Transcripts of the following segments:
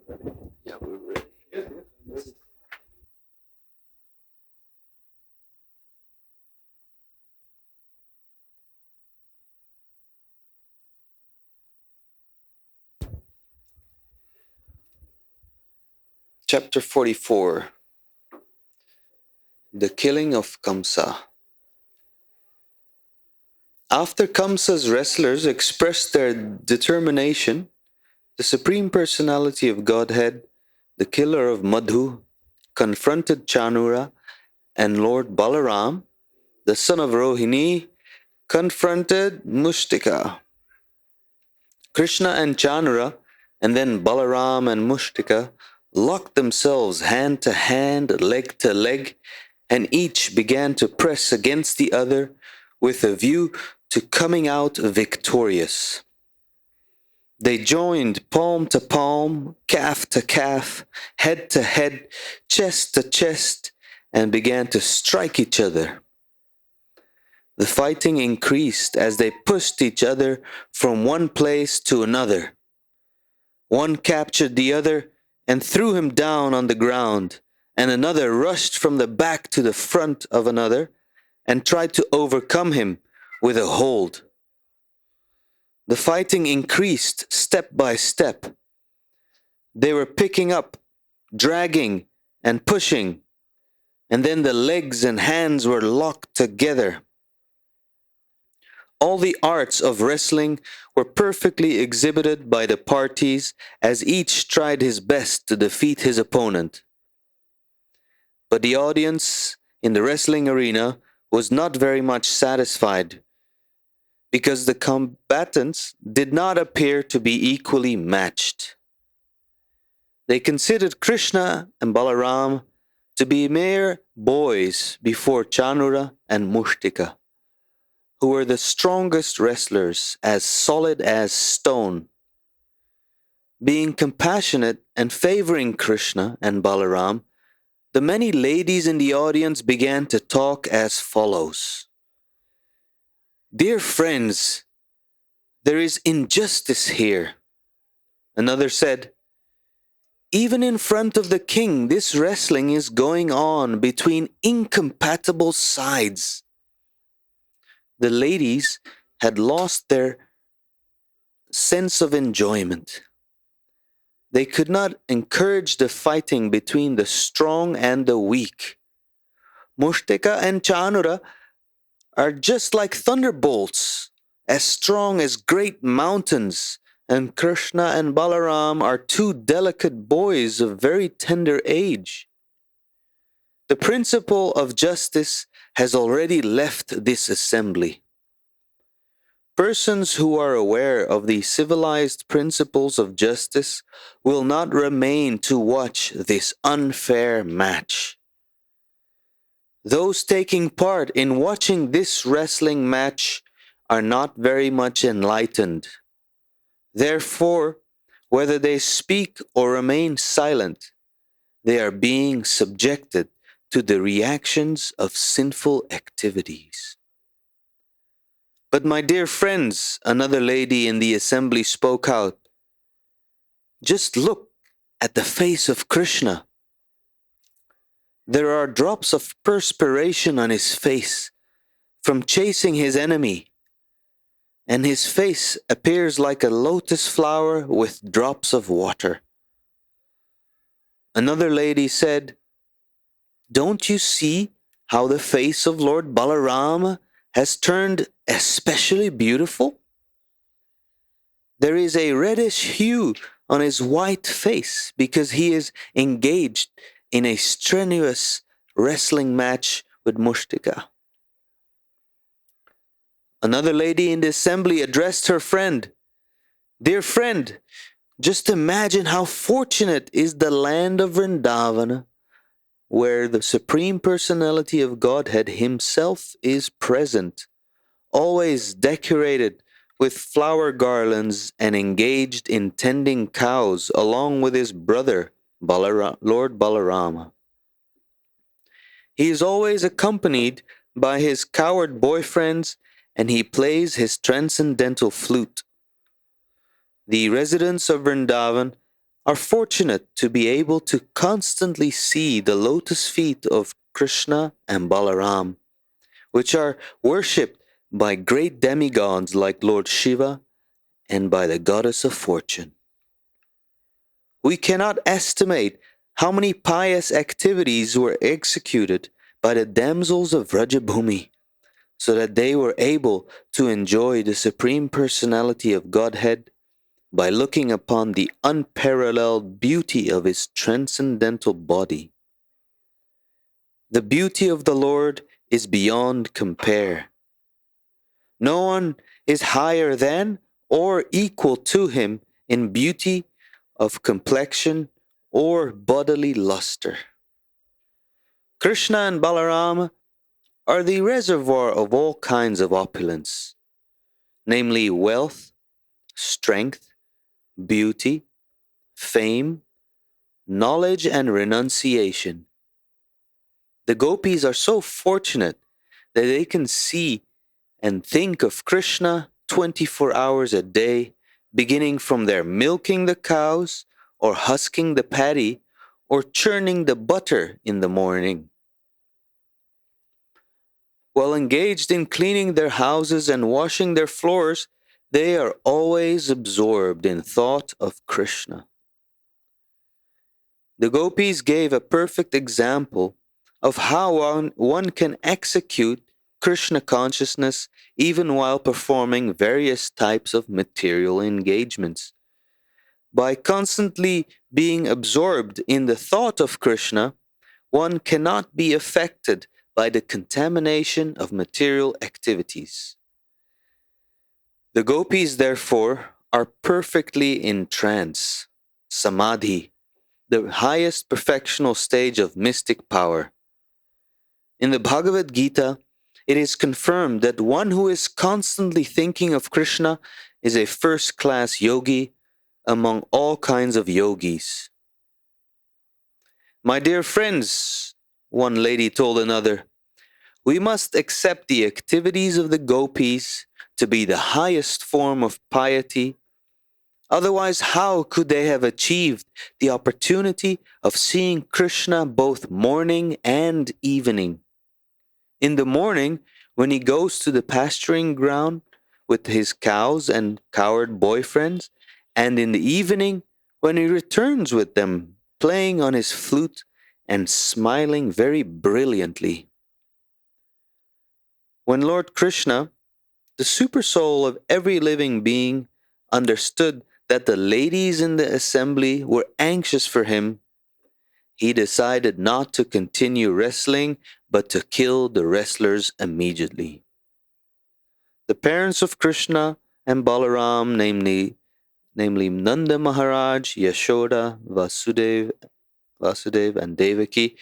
Yeah, we're ready. Chapter 44. The Killing of Kamsa. After Kamsa's wrestlers expressed their determination, the Supreme Personality of Godhead, the killer of Madhu, confronted Chanura, and Lord Balaram, the son of Rohini, confronted Mushtika. Krishna and Chanura, and then Balaram and Mushtika, locked themselves hand to hand, leg to leg, and each began to press against the other with a view to coming out victorious. They joined palm to palm, calf to calf, head to head, chest to chest, and began to strike each other. The fighting increased as they pushed each other from one place to another. One captured the other and threw him down on the ground, and another rushed from the back to the front of another and tried to overcome him with a hold. The fighting increased step by step. They were picking up, dragging, and pushing, and then the legs and hands were locked together. All the arts of wrestling were perfectly exhibited by the parties as each tried his best to defeat his opponent. But the audience in the wrestling arena was not very much satisfied because the combatants did not appear to be equally matched. They considered Krishna and Balaram to be mere boys before Chanura and Mushtika, who were the strongest wrestlers, as solid as stone. Being compassionate and favoring Krishna and Balaram, the many ladies in the audience began to talk as follows. "Dear friends, there is injustice here." Another said, "Even in front of the king, this wrestling is going on between incompatible sides." The ladies had lost their sense of enjoyment. They could not encourage the fighting between the strong and the weak. Mushtika and Chanura are just like thunderbolts, as strong as great mountains, and Krishna and Balaram are two delicate boys of very tender age. The principle of justice has already left this assembly. Persons who are aware of the civilized principles of justice will not remain to watch this unfair match. Those taking part in watching this wrestling match are not very much enlightened. Therefore, whether they speak or remain silent, they are being subjected to the reactions of sinful activities. "But my dear friends," another lady in the assembly spoke out, "just look at the face of Krishna. There are drops of perspiration on his face from chasing his enemy, and his face appears like a lotus flower with drops of water." Another lady said, "Don't you see how the face of Lord Balaram has turned especially beautiful? There is a reddish hue on his white face because he is engaged in a strenuous wrestling match with Mushtika." Another lady in the assembly addressed her friend, "Dear friend, just imagine how fortunate is the land of Vrindavan, where the Supreme Personality of Godhead himself is present, always decorated with flower garlands and engaged in tending cows along with his brother, Lord Balarama. He is always accompanied by his coward boyfriends, and he plays his transcendental flute. The residents of Vrindavan are fortunate to be able to constantly see the lotus feet of Krishna and Balaram, which are worshipped by great demigods like Lord Shiva and by the goddess of fortune. We cannot estimate how many pious activities were executed by the damsels of Vrajabhumi, so that they were able to enjoy the Supreme Personality of Godhead by looking upon the unparalleled beauty of his transcendental body. The beauty of the Lord is beyond compare. No one is higher than or equal to him in beauty of complexion or bodily luster. Krishna and Balaram are the reservoir of all kinds of opulence, namely wealth, strength, beauty, fame, knowledge, and renunciation. The gopis are so fortunate that they can see and think of Krishna 24 hours a day, beginning from their milking the cows, or husking the paddy, or churning the butter in the morning. While engaged in cleaning their houses and washing their floors, they are always absorbed in thought of Krishna. The gopis gave a perfect example of how one can execute Krishna consciousness even while performing various types of material engagements. By constantly being absorbed in the thought of Krishna, one cannot be affected by the contamination of material activities. The gopis, therefore, are perfectly in trance, samadhi, the highest perfectional stage of mystic power. In the Bhagavad Gita, it is confirmed that one who is constantly thinking of Krishna is a first-class yogi among all kinds of yogis. My dear friends, one lady told another, we must accept the activities of the gopis to be the highest form of piety. Otherwise, how could they have achieved the opportunity of seeing Krishna both morning and evening? In the morning, when he goes to the pasturing ground with his cows and cowherd boyfriends, and in the evening, when he returns with them, playing on his flute and smiling very brilliantly. When Lord Krishna, the supersoul of every living being, understood that the ladies in the assembly were anxious for him, he decided not to continue wrestling, but to kill the wrestlers immediately. The parents of Krishna and Balaram, namely Nanda Maharaj, Yashoda, Vasudev, and Devaki,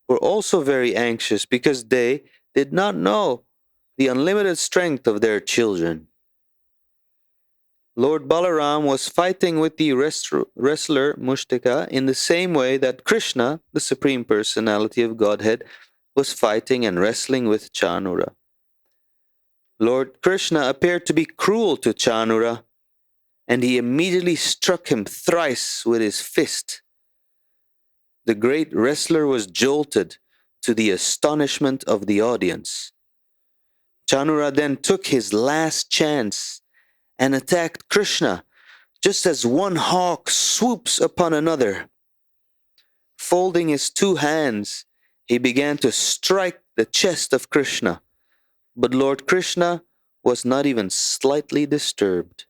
were also very anxious because they did not know the unlimited strength of their children. Lord Balaram was fighting with the wrestler Mushtaka in the same way that Krishna, the Supreme Personality of Godhead, was fighting and wrestling with Chanura. Lord Krishna appeared to be cruel to Chanura, and he immediately struck him thrice with his fist. The great wrestler was jolted, to the astonishment of the audience. Chanura then took his last chance and attacked Krishna, just as one hawk swoops upon another. Folding his two hands, he began to strike the chest of Krishna, but Lord Krishna was not even slightly disturbed,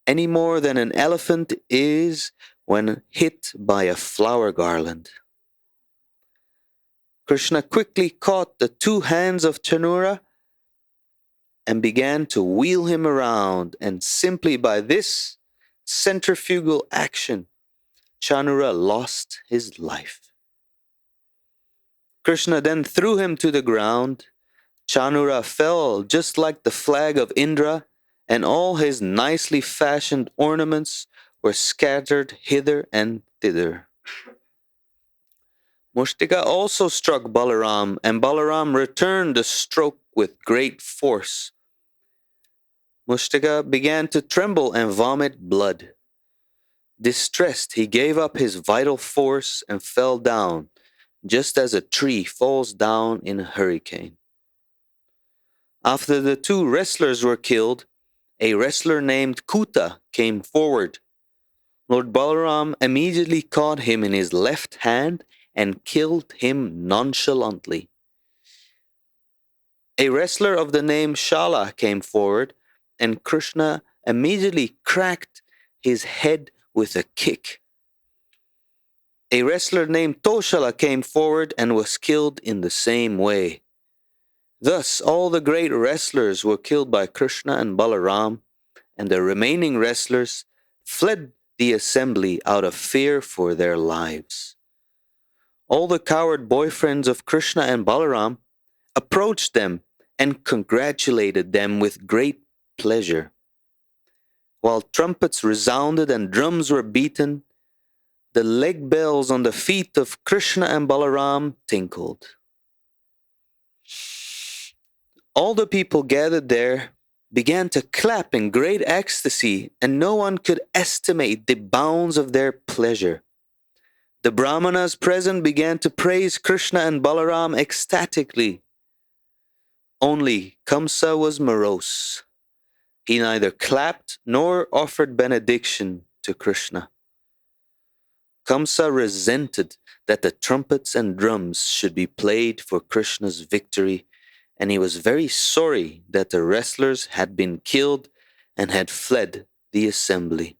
any more than an elephant is when hit by a flower garland. Krishna quickly caught the two hands of Chanura and began to wheel him around, and simply by this centrifugal action, Chanura lost his life. Krishna then threw him to the ground. Chanura fell just like the flag of Indra, and all his nicely fashioned ornaments were scattered hither and thither. Mushtaka also struck Balaram, and Balaram returned the stroke with great force. Mushtaka began to tremble and vomit blood. Distressed, he gave up his vital force and fell down, just as a tree falls down in a hurricane. After the two wrestlers were killed, a wrestler named Kuta came forward. Lord Balaram immediately caught him in his left hand and killed him nonchalantly. A wrestler of the name Shala came forward, and Krishna immediately cracked his head with a kick. A wrestler named Toshala came forward and was killed in the same way. Thus, all the great wrestlers were killed by Krishna and Balaram, and the remaining wrestlers fled the assembly out of fear for their lives. All the coward boyfriends of Krishna and Balaram approached them and congratulated them with great pleasure. While trumpets resounded and drums were beaten, the leg bells on the feet of Krishna and Balaram tinkled. All the people gathered there began to clap in great ecstasy, and no one could estimate the bounds of their pleasure. The Brahmanas present began to praise Krishna and Balaram ecstatically. Only Kamsa was morose. He neither clapped nor offered benediction to Krishna. Kamsa resented that the trumpets and drums should be played for Krishna's victory, and he was very sorry that the wrestlers had been killed and had fled the assembly.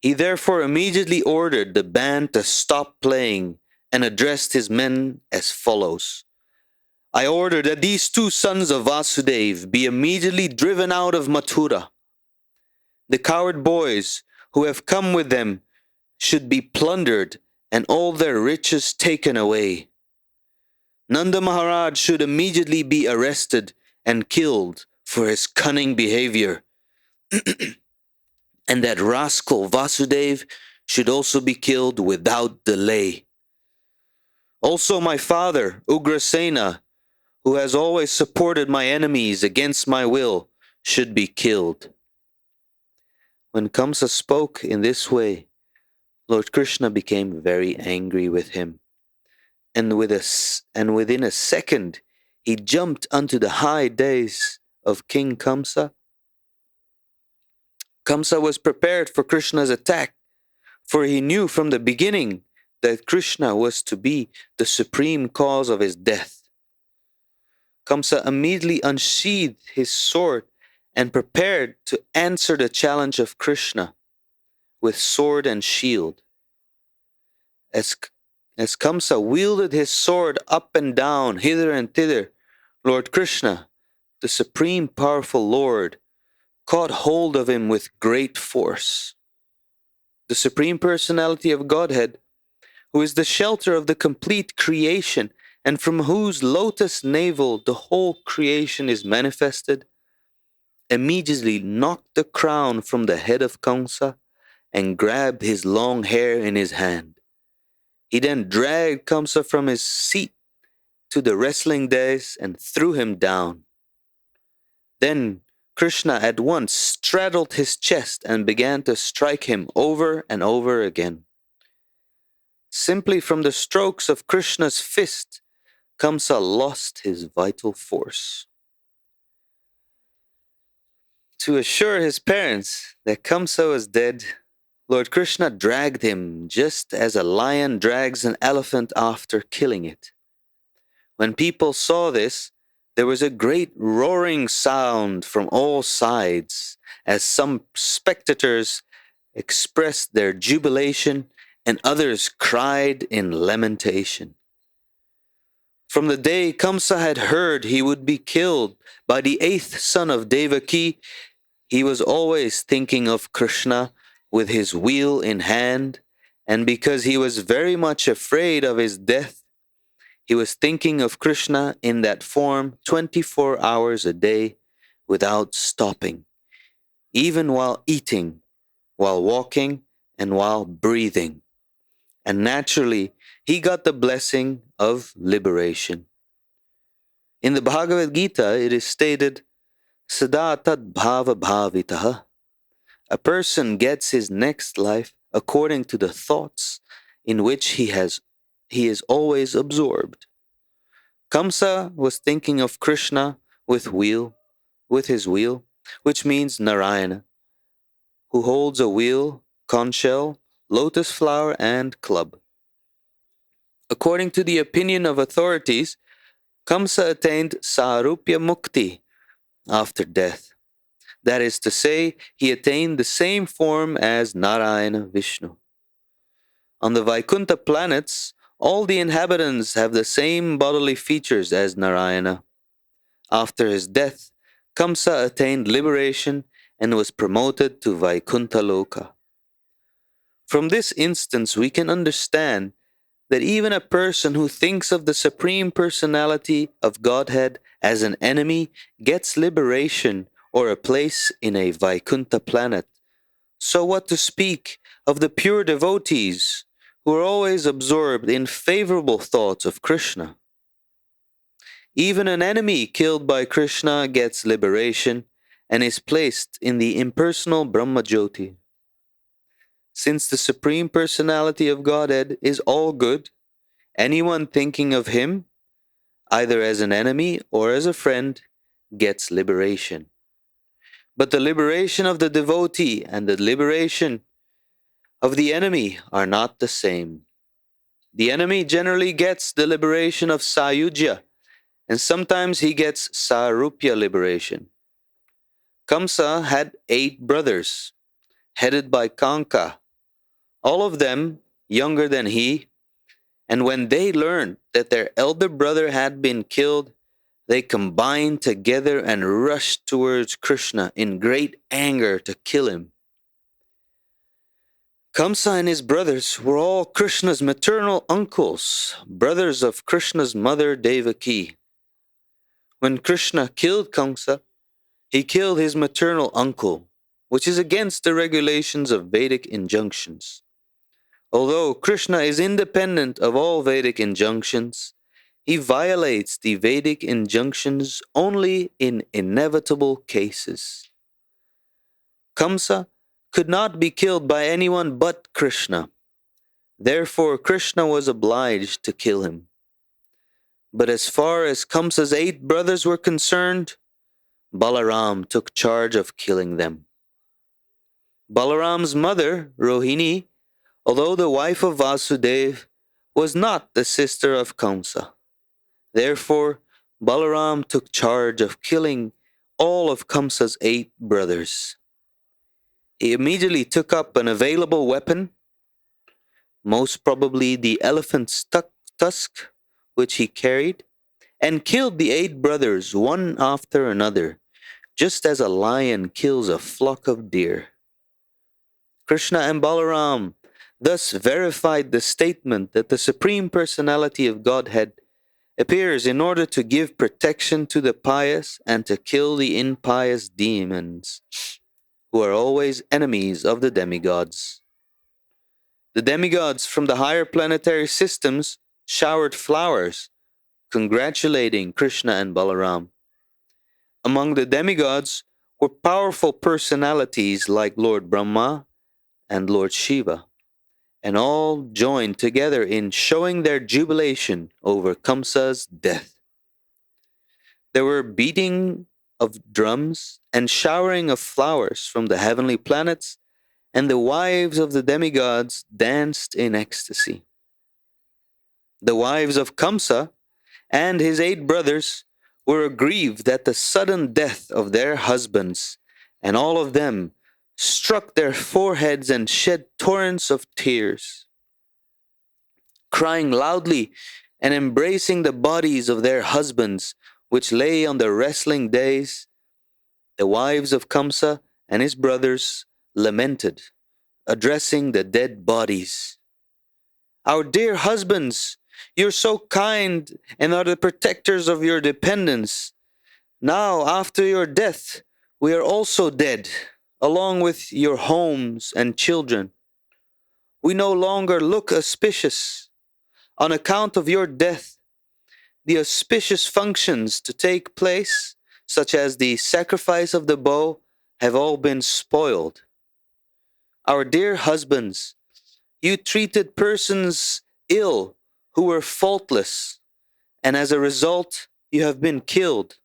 He therefore immediately ordered the band to stop playing and addressed his men as follows. I order that these two sons of Vasudev be immediately driven out of Mathura. The coward boys who have come with them should be plundered and all their riches taken away. Nanda Maharaj should immediately be arrested and killed for his cunning behavior. And that rascal Vasudev should also be killed without delay. Also my father, Ugrasena, who has always supported my enemies against my will, should be killed. When Kamsa spoke in this way, Lord Krishna became very angry with him. And within a second, he jumped onto the high dais of King Kamsa. Kamsa was prepared for Krishna's attack, for he knew from the beginning that Krishna was to be the supreme cause of his death. Kamsa immediately unsheathed his sword and prepared to answer the challenge of Krishna with sword and shield. As Kamsa wielded his sword up and down, hither and thither, Lord Krishna, the supreme powerful Lord, caught hold of him with great force. The Supreme Personality of Godhead, who is the shelter of the complete creation and from whose lotus navel the whole creation is manifested, immediately knocked the crown from the head of Kamsa and grabbed his long hair in his hand. He then dragged Kamsa from his seat to the wrestling dais and threw him down. Then Krishna at once straddled his chest and began to strike him over and over again. Simply from the strokes of Krishna's fist, Kamsa lost his vital force. To assure his parents that Kamsa was dead, Lord Krishna dragged him just as a lion drags an elephant after killing it. When people saw this, there was a great roaring sound from all sides as some spectators expressed their jubilation and others cried in lamentation. From the day Kamsa had heard he would be killed by the eighth son of Devaki, he was always thinking of Krishna with his wheel in hand, and because he was very much afraid of his death, he was thinking of Krishna in that form 24 hours a day without stopping, even while eating, while walking, and while breathing. And naturally, he got the blessing of liberation. In the Bhagavad Gita, it is stated, Sada tad bhava bhavitaha A person gets his next life according to the thoughts in which he is always absorbed. Kamsa was thinking of Krishna with his wheel, which means Narayana, who holds a wheel, conch shell, lotus flower, and club. According to the opinion of authorities, Kamsa attained Sarupya Mukti after death. That is to say, he attained the same form as Narayana Vishnu. On the Vaikuntha planets, all the inhabitants have the same bodily features as Narayana. After his death, Kamsa attained liberation and was promoted to Vaikuntha Loka. From this instance, we can understand that even a person who thinks of the Supreme Personality of Godhead as an enemy gets liberation or a place in a Vaikuntha planet. So what to speak of the pure devotees who are always absorbed in favorable thoughts of Krishna? Even an enemy killed by Krishna gets liberation and is placed in the impersonal Brahmajyoti. Since the Supreme Personality of Godhead is all good, anyone thinking of him, either as an enemy or as a friend, gets liberation. But the liberation of the devotee and the liberation of the enemy are not the same. The enemy generally gets the liberation of Sayujya, and sometimes he gets Sarupya liberation. Kamsa had 8 brothers, headed by Kanka, all of them younger than he, and when they learned that their elder brother had been killed, they combined together and rushed towards Krishna in great anger to kill him. Kamsa and his brothers were all Krishna's maternal uncles, brothers of Krishna's mother Devaki. When Krishna killed Kamsa, he killed his maternal uncle, which is against the regulations of Vedic injunctions. Although Krishna is independent of all Vedic injunctions, he violates the Vedic injunctions only in inevitable cases. Kamsa could not be killed by anyone but Krishna. Therefore, Krishna was obliged to kill him. But as far as Kamsa's 8 brothers were concerned, Balaram took charge of killing them. Balaram's mother, Rohini, although the wife of Vasudeva, was not the sister of Kamsa. Therefore, Balaram took charge of killing all of Kamsa's 8 brothers. He immediately took up an available weapon, most probably the elephant's tusk, which he carried, and killed the 8 brothers one after another, just as a lion kills a flock of deer. Krishna and Balaram thus verified the statement that the Supreme Personality of Godhead appears in order to give protection to the pious and to kill the impious demons, who are always enemies of the demigods. The demigods from the higher planetary systems showered flowers, congratulating Krishna and Balaram. Among the demigods were powerful personalities like Lord Brahma and Lord Shiva, and all joined together in showing their jubilation over Kamsa's death. There were beating of drums and showering of flowers from the heavenly planets, and the wives of the demigods danced in ecstasy. The wives of Kamsa and his 8 brothers were aggrieved at the sudden death of their husbands, and all of them struck their foreheads and shed torrents of tears. Crying loudly and embracing the bodies of their husbands, which lay on the wrestling days, the wives of Kamsa and his brothers lamented, addressing the dead bodies. Our dear husbands, you're so kind and are the protectors of your dependents. Now, after your death, we are also dead, along with your homes and children. We no longer look auspicious. On account of your death, the auspicious functions to take place, such as the sacrifice of the bow, have all been spoiled. Our dear husbands, you treated persons ill who were faultless, and as a result, you have been killed.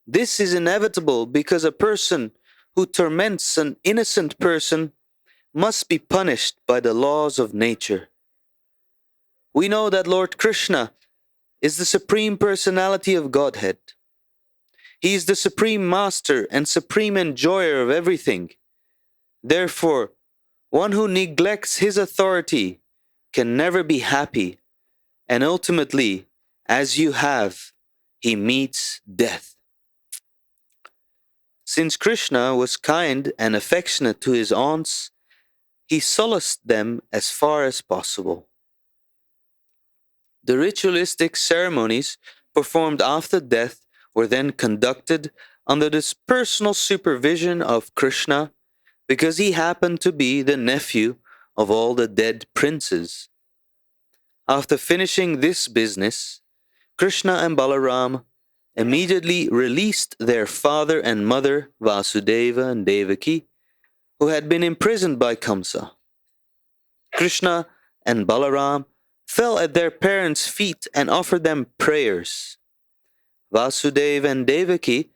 This is inevitable because a person who torments an innocent person must be punished by the laws of nature. We know that Lord Krishna is the Supreme Personality of Godhead. He is the Supreme Master and Supreme Enjoyer of everything. Therefore, one who neglects his authority can never be happy, and ultimately, as you have, he meets death. Since Krishna was kind and affectionate to his aunts, he solaced them as far as possible. The ritualistic ceremonies performed after death were then conducted under the personal supervision of Krishna because he happened to be the nephew of all the dead princes. After finishing this business, Krishna and Balaram immediately released their father and mother, Vasudeva and Devaki, who had been imprisoned by Kamsa. Krishna and Balaram fell at their parents' feet and offered them prayers. Vasudeva and Devaki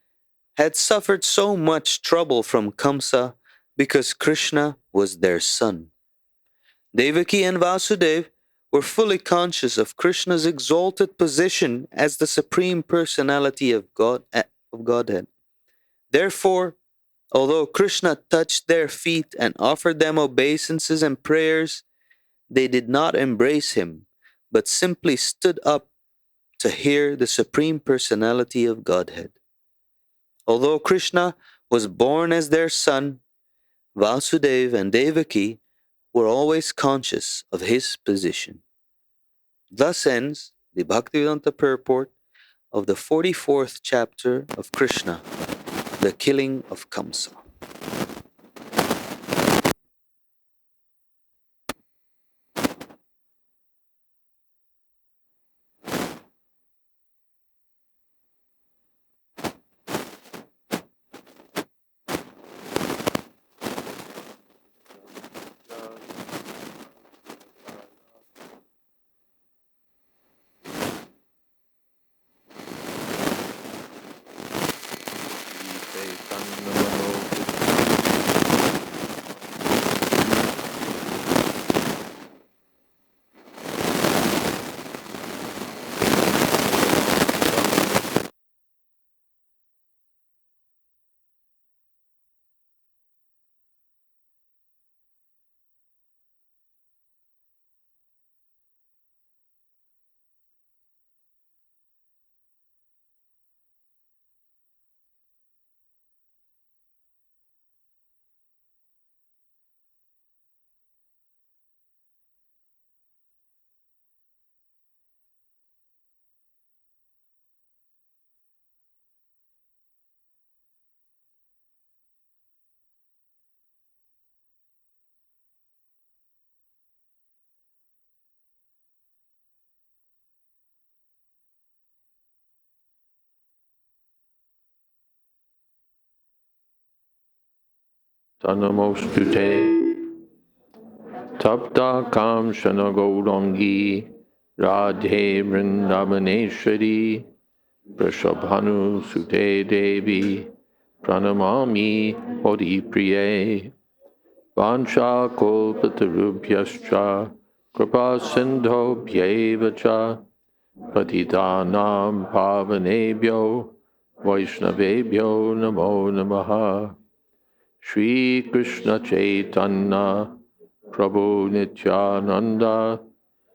had suffered so much trouble from Kamsa because Krishna was their son. Devaki and Vasudeva were fully conscious of Krishna's exalted position as the Supreme Personality of Godhead. Therefore, although Krishna touched their feet and offered them obeisances and prayers, they did not embrace him, but simply stood up to hear the Supreme Personality of Godhead. Although Krishna was born as their son, Vasudeva and Devaki were always conscious of his position. Thus ends the Bhaktivedanta purport of the 44th chapter of Krishna, the killing of Kamsa. Tanamostute Tapta Kam Shanagaurangi Radhe Vrindavaneshwari Prashabhanu Sute Devi Pranamami Hori Priye Vansha Kolpatarubhyascha Kripa Sindho Bhyevacha Patitanam Pavanebhyo Vaishnavebhyo Namo Namaha Shri Krishna Chaitanya Prabhu Nityananda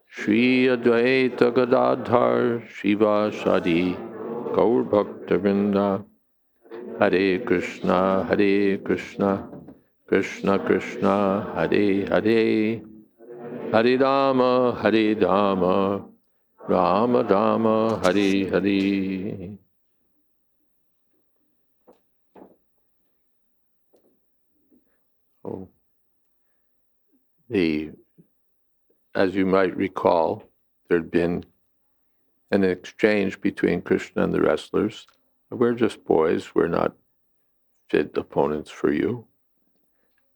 Shri Advaita Gadadhar Shiva Shadi Gaur Bhaktavinda Hare Krishna Krishna Krishna Hare Hare Hare Rama Rama Rama Hare Hare. Oh, as you might recall, there'd been an exchange between Krishna and the wrestlers. We're just boys, we're not fit opponents for you.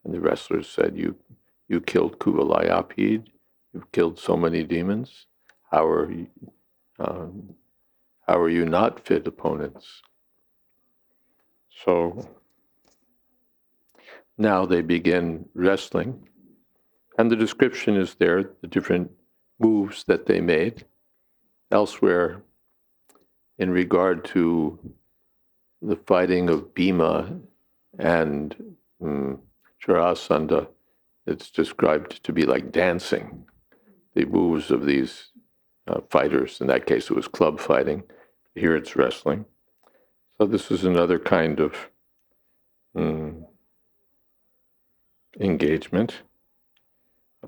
And the wrestlers said, you killed Kuvalayapid, you've killed so many demons. How are you not fit opponents? So now they begin wrestling, and the description is there, the different moves that they made. Elsewhere, in regard to the fighting of Bhima and Jarasandha, it's described to be like dancing. The moves of these fighters, in that case it was club fighting, here it's wrestling. So this is another kind of engagement,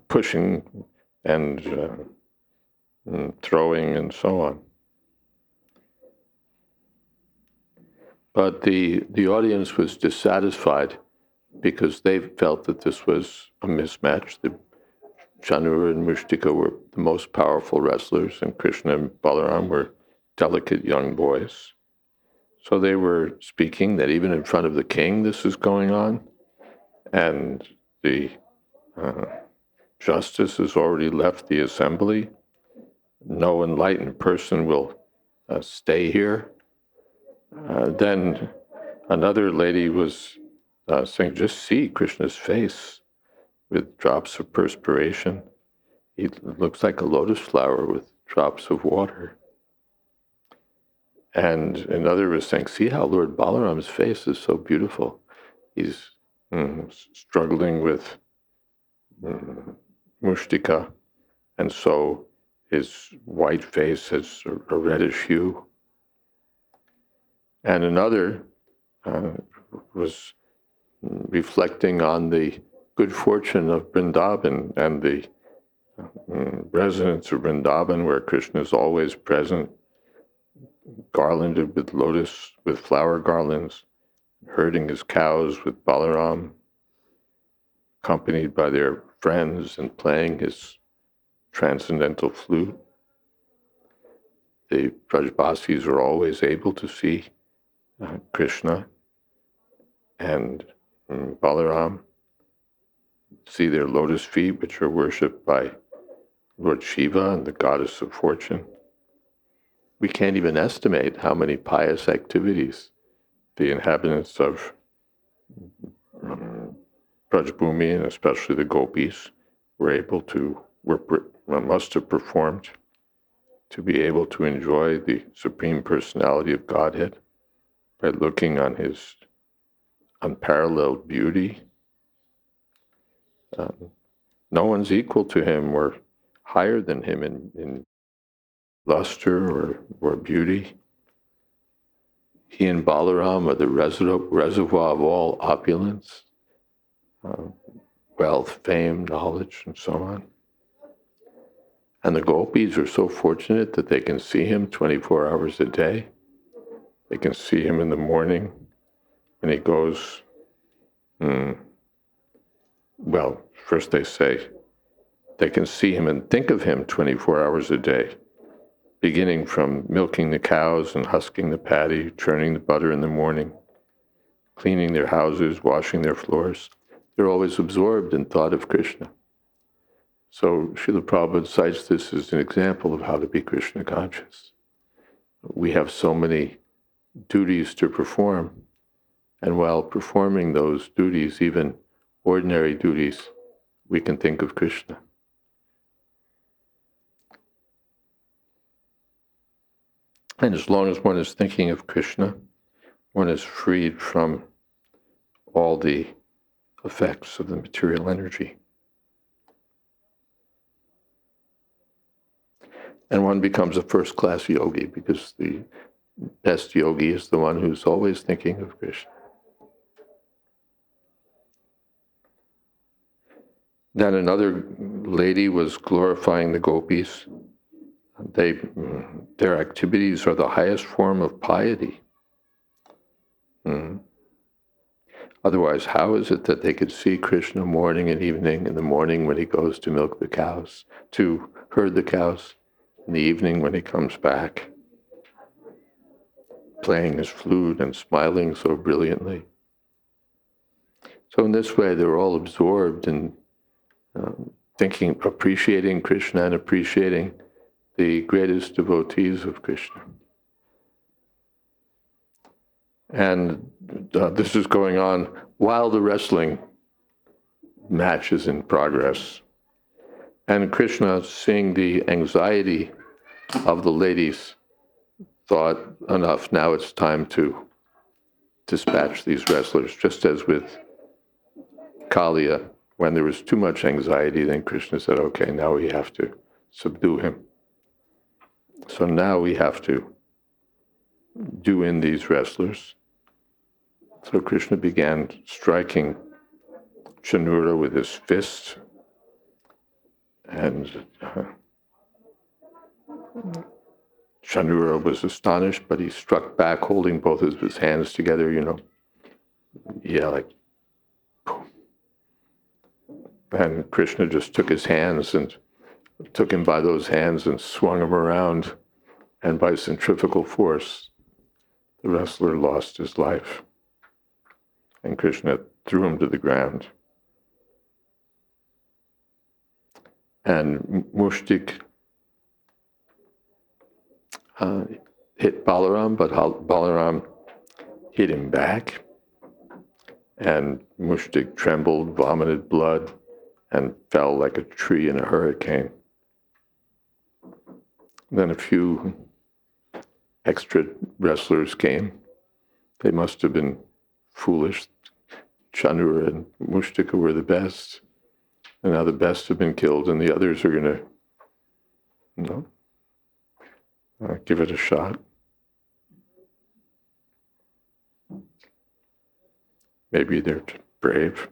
pushing and throwing and so on. But the audience was dissatisfied because they felt that this was a mismatch. The Shanu and Mushtika were the most powerful wrestlers, and Krishna and Balaram were delicate young boys. So they were speaking that even in front of the king this is going on, and the justice has already left the assembly. No enlightened person will stay here. Then another lady was saying, just see Krishna's face with drops of perspiration. He looks like a lotus flower with drops of water. And another was saying, see how Lord Balaram's face is so beautiful. He's struggling with Mushtika, and so his white face has a reddish hue. And another was reflecting on the good fortune of Vrindavan and the residents of Vrindavan, where Krishna is always present, garlanded with flower garlands, herding his cows with Balaram, accompanied by their friends and playing his transcendental flute. The Brajbasis are always able to see Krishna and Balaram, see their lotus feet, which are worshipped by Lord Shiva and the goddess of fortune. We can't even estimate how many pious activities the inhabitants of Brajbhumi, and especially the gopis, must have performed to be able to enjoy the Supreme Personality of Godhead by looking on his unparalleled beauty. No one's equal to him or higher than him in luster or beauty. He and Balaram are the reservoir of all opulence, wealth, fame, knowledge, and so on. And the gopis are so fortunate that they can see him 24 hours a day. They can see him in the morning when he goes, first they say, they can see him and think of him 24 hours a day, beginning from milking the cows and husking the paddy, churning the butter in the morning, cleaning their houses, washing their floors. They're always absorbed in thought of Krishna. So Srila Prabhupada cites this as an example of how to be Krishna conscious. We have so many duties to perform, and while performing those duties, even ordinary duties, we can think of Krishna. And as long as one is thinking of Krishna, one is freed from all the effects of the material energy. And one becomes a first-class yogi, because the best yogi is the one who's always thinking of Krishna. Then another lady was glorifying the gopis. Their activities are the highest form of piety. Otherwise, how is it that they could see Krishna morning and evening, in the morning when he goes to milk the cows, to herd the cows, in the evening when he comes back, playing his flute and smiling so brilliantly? So in this way, they're all absorbed in thinking, appreciating Krishna and appreciating the greatest devotees of Krishna. And this is going on while the wrestling match is in progress. And Krishna, seeing the anxiety of the ladies, thought, enough, now it's time to dispatch these wrestlers. Just as with Kaliya, when there was too much anxiety, then Krishna said, okay, now we have to subdue him. So now we have to do in these wrestlers. So Krishna began striking Chanura with his fist, and Chanura was astonished, but he struck back, holding both of his hands together, like, boom. And Krishna just took his hands and took him by those hands and swung him around, and by centrifugal force, the wrestler lost his life. And Krishna threw him to the ground. And Mushtik hit Balaram, but Balaram hit him back. And Mushtik trembled, vomited blood, and fell like a tree in a hurricane. Then a few extra wrestlers came. They must have been foolish. Chanura and Mushtika were the best. And now the best have been killed, and the others are going to, give it a shot. Maybe they're brave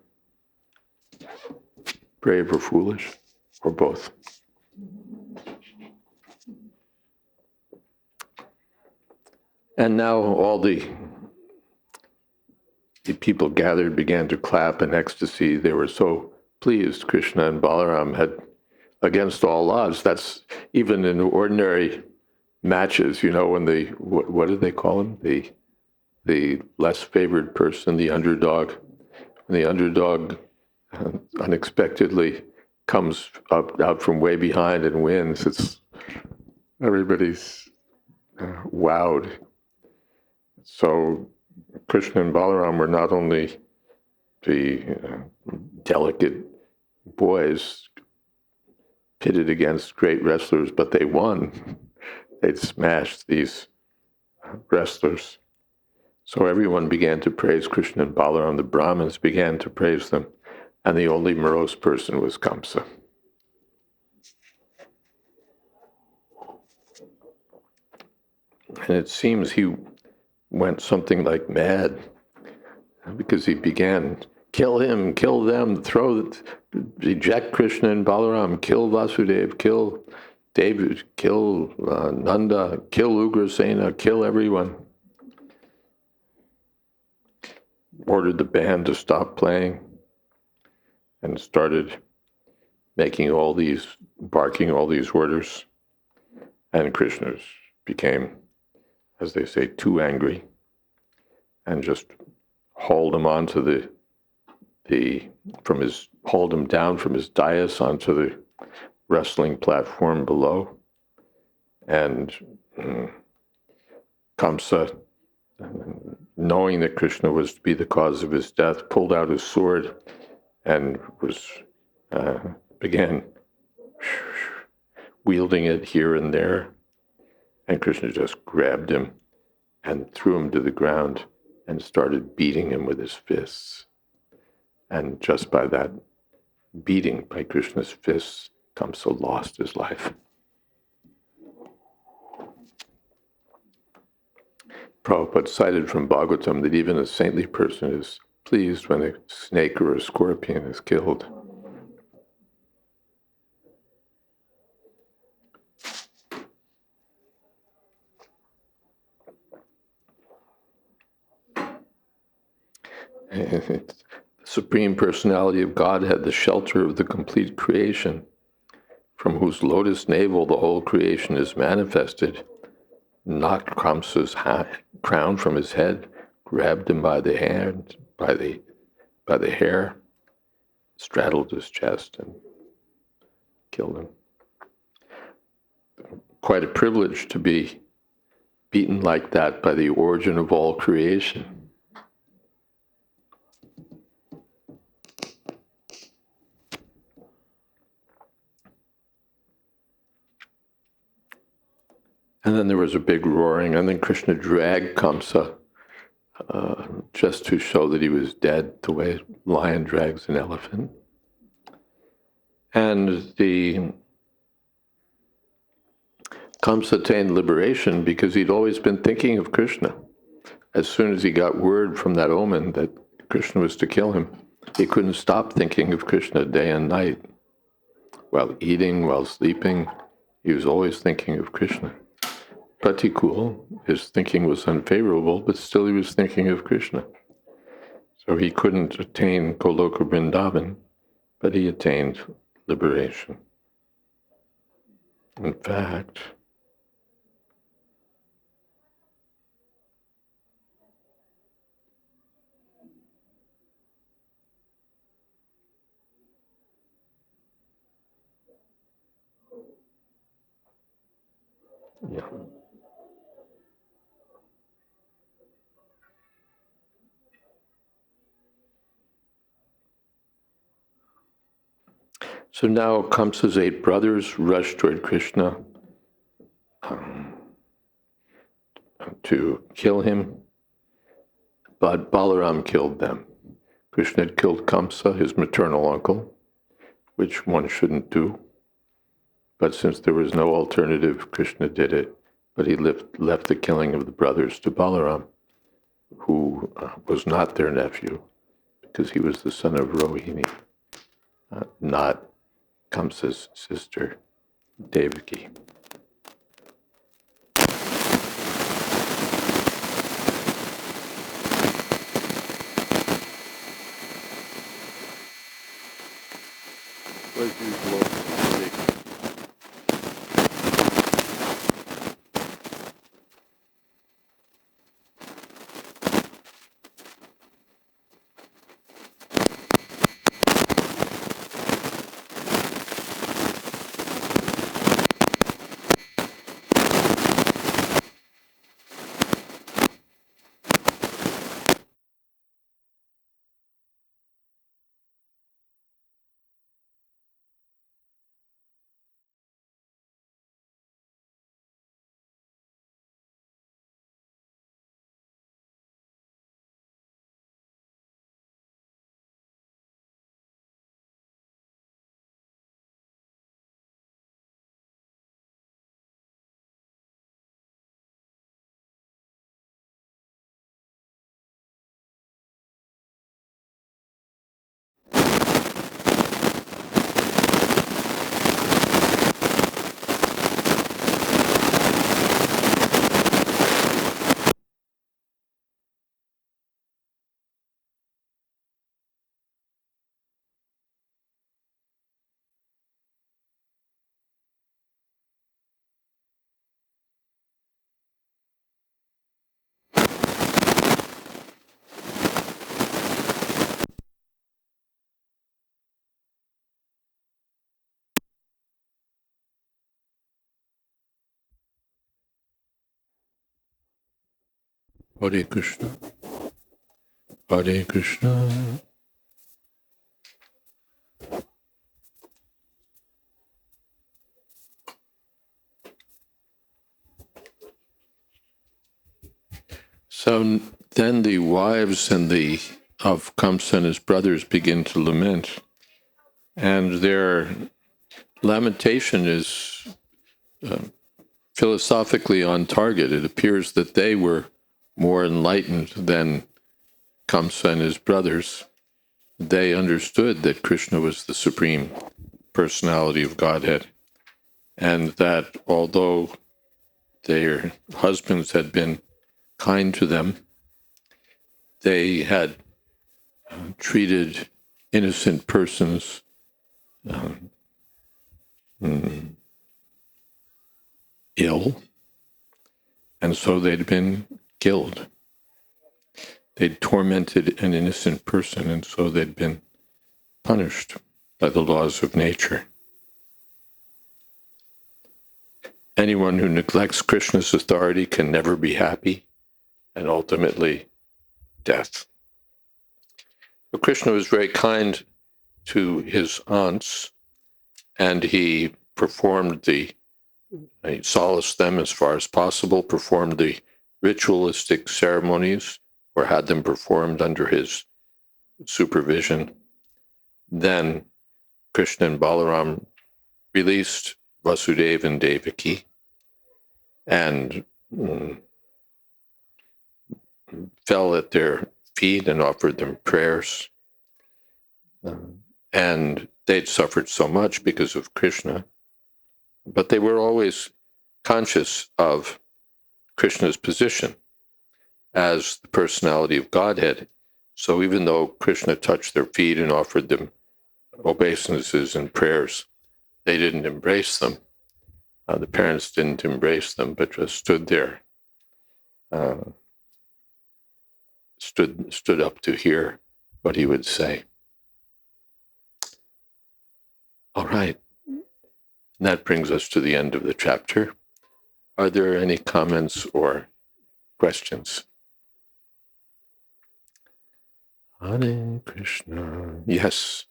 or foolish, or both. And now all the people gathered began to clap in ecstasy. They were so pleased. Krishna and Balaram had, against all odds, that's even in ordinary matches, when what do they call them? The less favored person, the underdog. When the underdog unexpectedly comes out from way behind and wins, everybody's wowed. So Krishna and Balaram were not only the delicate boys pitted against great wrestlers, but they won. They'd smashed these wrestlers. So everyone began to praise Krishna and Balaram. The Brahmins began to praise them, and the only morose person was Kamsa. And it seems he went something like mad, because he began, kill him, kill them, reject Krishna and Balaram, kill Vasudev, kill David, kill Nanda, kill Ugrasena, kill everyone. Ordered the band to stop playing and started barking all these orders. And Krishna became, as they say, too angry, and just hauled him onto hauled him down from his dais onto the wrestling platform below. And Kamsa, knowing that Krishna was to be the cause of his death, pulled out his sword and began wielding it here and there. And Krishna just grabbed him and threw him to the ground and started beating him with his fists. And just by that beating, by Krishna's fists, Kamsa lost his life. Prabhupada cited from Bhagavatam that even a saintly person is pleased when a snake or a scorpion is killed. The Supreme Personality of Godhead, the shelter of the complete creation, from whose lotus navel the whole creation is manifested, knocked Kamsa's crown from his head, grabbed him by the hand, by by the hair, straddled his chest, and killed him. Quite a privilege to be beaten like that by the origin of all creation. And then there was a big roaring, and then Krishna dragged Kamsa just to show that he was dead, the way a lion drags an elephant. And the Kamsa attained liberation because he'd always been thinking of Krishna. As soon as he got word from that omen that Krishna was to kill him, he couldn't stop thinking of Krishna day and night. While eating, while sleeping, he was always thinking of Krishna. Pratikul, his thinking was unfavorable, but still he was thinking of Krishna. So he couldn't attain Goloka Vrindavan, but he attained liberation. In fact, yeah. So now Kamsa's 8 brothers rushed toward Krishna to kill him, but Balaram killed them. Krishna had killed Kamsa, his maternal uncle, which one shouldn't do. But since there was no alternative, Krishna did it. But he left the killing of the brothers to Balaram, who was not their nephew, because he was the son of Rohini, not Kamsa's sister, Devaki. Hare Krishna, Hare Krishna. So then the wives of Kamsa and his brothers begin to lament, and their lamentation is philosophically on target. It appears that they were more enlightened than Kamsa and his brothers. They understood that Krishna was the supreme personality of Godhead, and that although their husbands had been kind to them, they had treated innocent persons ill, and so they'd been killed. they'd tormented an innocent person, and so they'd been punished by the laws of nature. Anyone who neglects Krishna's authority can never be happy, and ultimately death. But Krishna was very kind to his aunts, and he solaced them as far as possible, performed the ritualistic ceremonies, or had them performed under his supervision. Then Krishna and Balaram released Vasudeva and Devaki and fell at their feet and offered them prayers. And they'd suffered so much because of Krishna, but they were always conscious of Krishna's position as the personality of Godhead. So even though Krishna touched their feet and offered them obeisances and prayers, they didn't embrace them. The parents didn't embrace them, but just stood there, stood up to hear what he would say. All right. That brings us to the end of the chapter. Are there any comments or questions? Hare Krishna. Yes.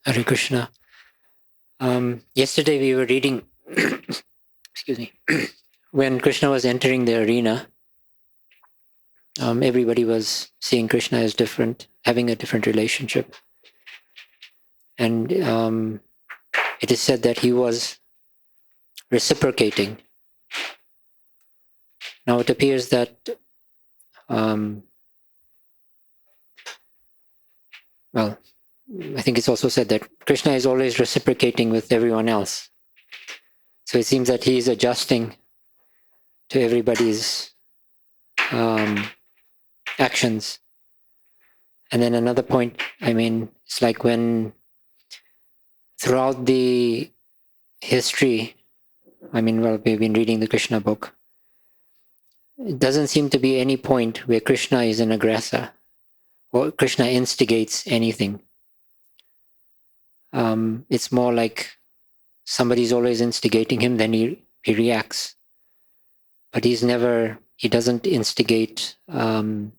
Hare Krishna. Yesterday we were reading, excuse me, when Krishna was entering the arena, everybody was seeing Krishna as different, having a different relationship. And it is said that he was reciprocating. Now it appears that, I think it's also said that Krishna is always reciprocating with everyone else. So it seems that he is adjusting to everybody's actions. And then another point, it's like when throughout the history, we've been reading the Krishna book, it doesn't seem to be any point where Krishna is an aggressor or Krishna instigates anything. It's more like somebody's always instigating him, then he reacts. But he doesn't instigate an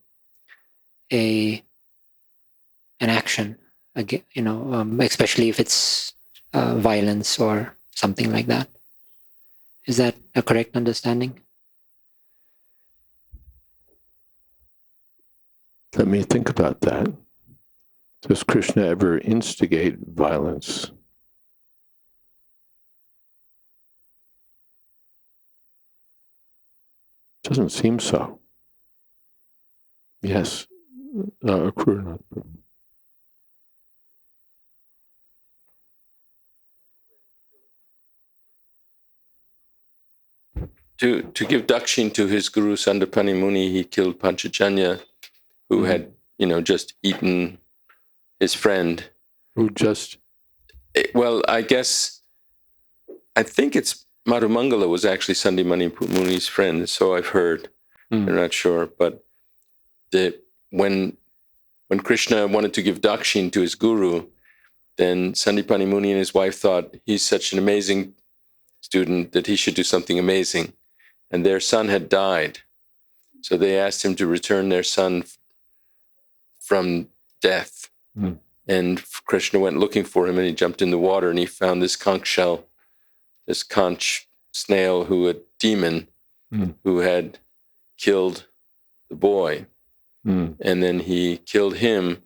action, especially if it's violence or something like that. Is that a correct understanding? Let me think about that. Does Krishna ever instigate violence? Doesn't seem so. Yes. Krishna. To give dakshin to his guru Sandapani Muni, he killed Panchajanya, who had, just eaten his friend. Who just? Well, I think it's Madhumangala was actually Sandipani Muni's friend, so I've heard. I'm not sure, but when Krishna wanted to give dakshin to his guru, then Sandipani Muni and his wife thought he's such an amazing student that he should do something amazing. And their son had died. So they asked him to return their son from death. And Krishna went looking for him, and he jumped in the water, and he found this conch snail, a demon, who had killed the boy. And then he killed him,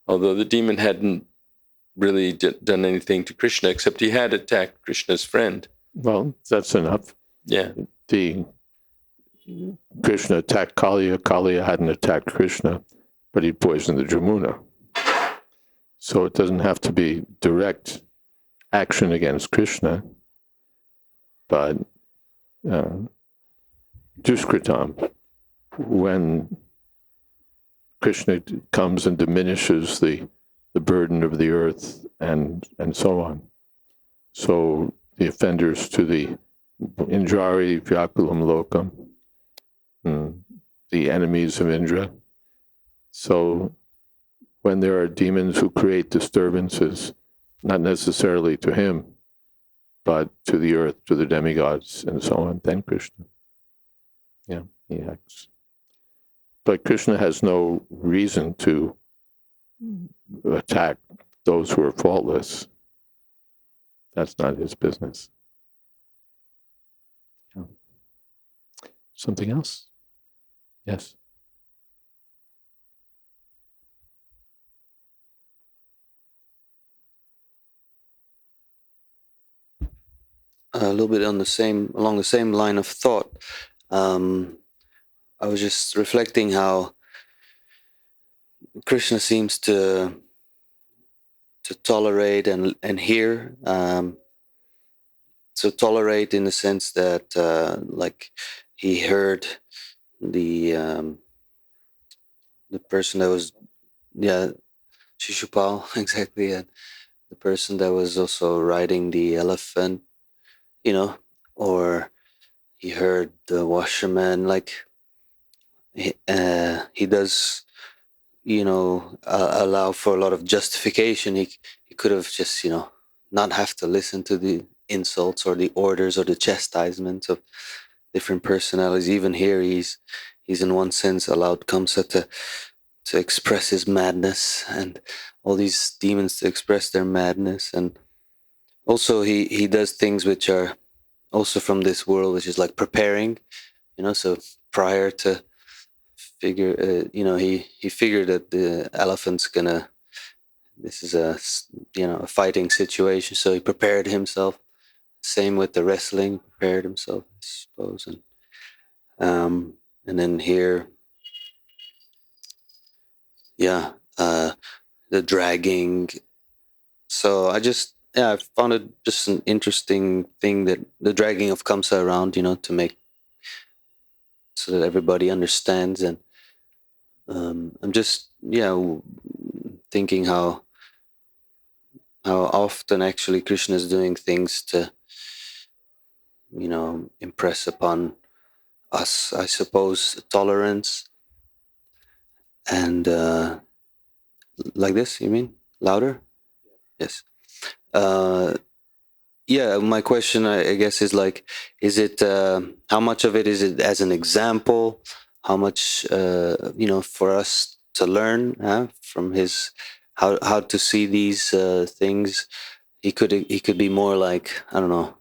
although the demon hadn't really done anything to Krishna, except he had attacked Krishna's friend. Well, that's enough. Yeah. Krishna attacked Kaliya. Kaliya hadn't attacked Krishna, but he poisoned the Jamuna. So it doesn't have to be direct action against Krishna, but duskritam, when Krishna comes and diminishes the burden of the earth and so on. So the offenders to the Indrari Vyakulam Lokam, the enemies of Indra. So when there are demons who create disturbances, not necessarily to him, but to the earth, to the demigods, and so on, then Krishna, he acts. But Krishna has no reason to attack those who are faultless. That's not his business. Something else? Yes. A little bit along the same line of thought. I was just reflecting how Krishna seems to tolerate and hear. So tolerate in the sense that, like, he heard the person that was, Shishupal, exactly, the person that was also riding the elephant, or he heard the washerman, like, he does, allow for a lot of justification. He could have just, not have to listen to the insults or the orders or the chastisements of different personalities. Even here, he's in one sense allowed Kamsa to express his madness, and all these demons to express their madness. And also he does things which are also from this world, which is like preparing, so prior to figure, he figured that the elephant's this is a fighting situation, so he prepared himself. Same with the wrestling, prepared himself, I suppose. And then here, the dragging. So I found it just an interesting thing, that the dragging of Kamsa around, to make so that everybody understands. And I'm just thinking how often actually Krishna is doing things to impress upon us, I suppose, tolerance. And like this, you mean louder? Yes. My question, I guess, is like, is it how much of it is it as an example? How much for us to learn from his how to see these things? He could be more like, I don't know,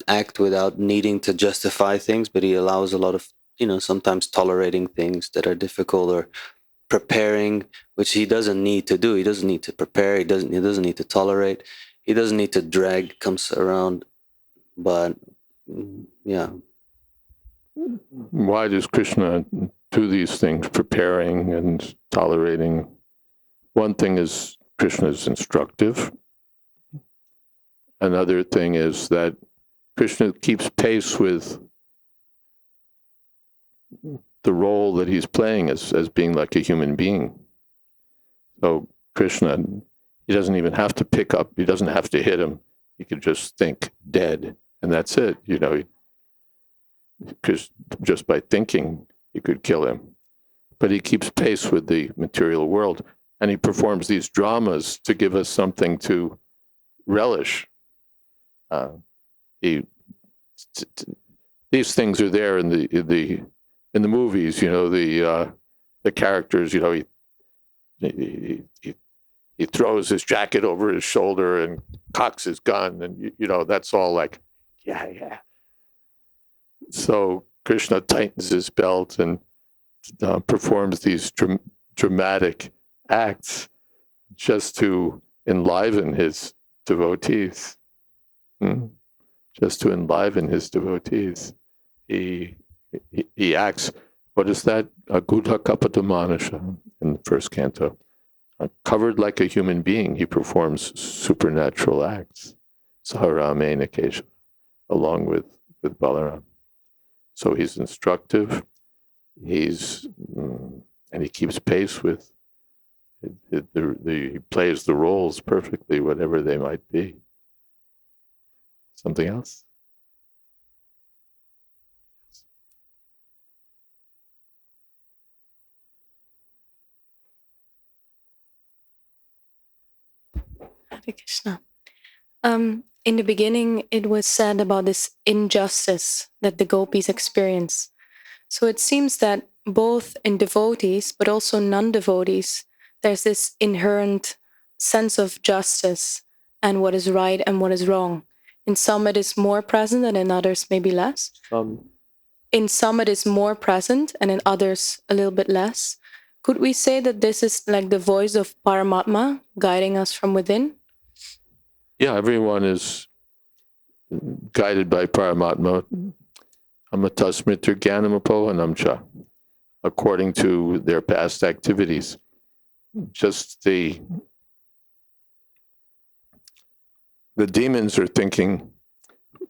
act without needing to justify things, but he allows a lot of, sometimes tolerating things that are difficult, or preparing, which he doesn't need to do. He doesn't need to prepare. He doesn't need to tolerate. He doesn't need to drag comes around. But Why does Krishna do these things, preparing and tolerating? One thing is Krishna is instructive. Another thing is that Krishna keeps pace with the role that he's playing as being like a human being. So Krishna, he doesn't even have to pick up, he doesn't have to hit him. He could just think dead, and that's it, because just by thinking, he could kill him. But he keeps pace with the material world, and he performs these dramas to give us something to relish. These things are there in the movies, the characters, he throws his jacket over his shoulder and cocks his gun, and that's all like, yeah. So Krishna tightens his belt and performs these dramatic acts just to enliven his devotees. Just to enliven his devotees. He acts, what is that? Agudha Kapata Manasha in the first canto. Covered like a human being, he performs supernatural acts. Saharamena Kesha, along with Balaram. So he's instructive, and he keeps pace with, he plays the roles perfectly, whatever they might be. Something else? Hare Krishna. In the beginning, it was said about this injustice that the gopis experience. So it seems that both in devotees, but also non-devotees, there's this inherent sense of justice and what is right and what is wrong. In some, it is more present, and in others, maybe less. In some, it is more present, and in others, a little bit less. Could we say that this is like the voice of Paramatma guiding us from within? Yeah, everyone is guided by Paramatma. Amatasmritir Jnanamopohanamcha, according to their past activities. Just the demons are thinking,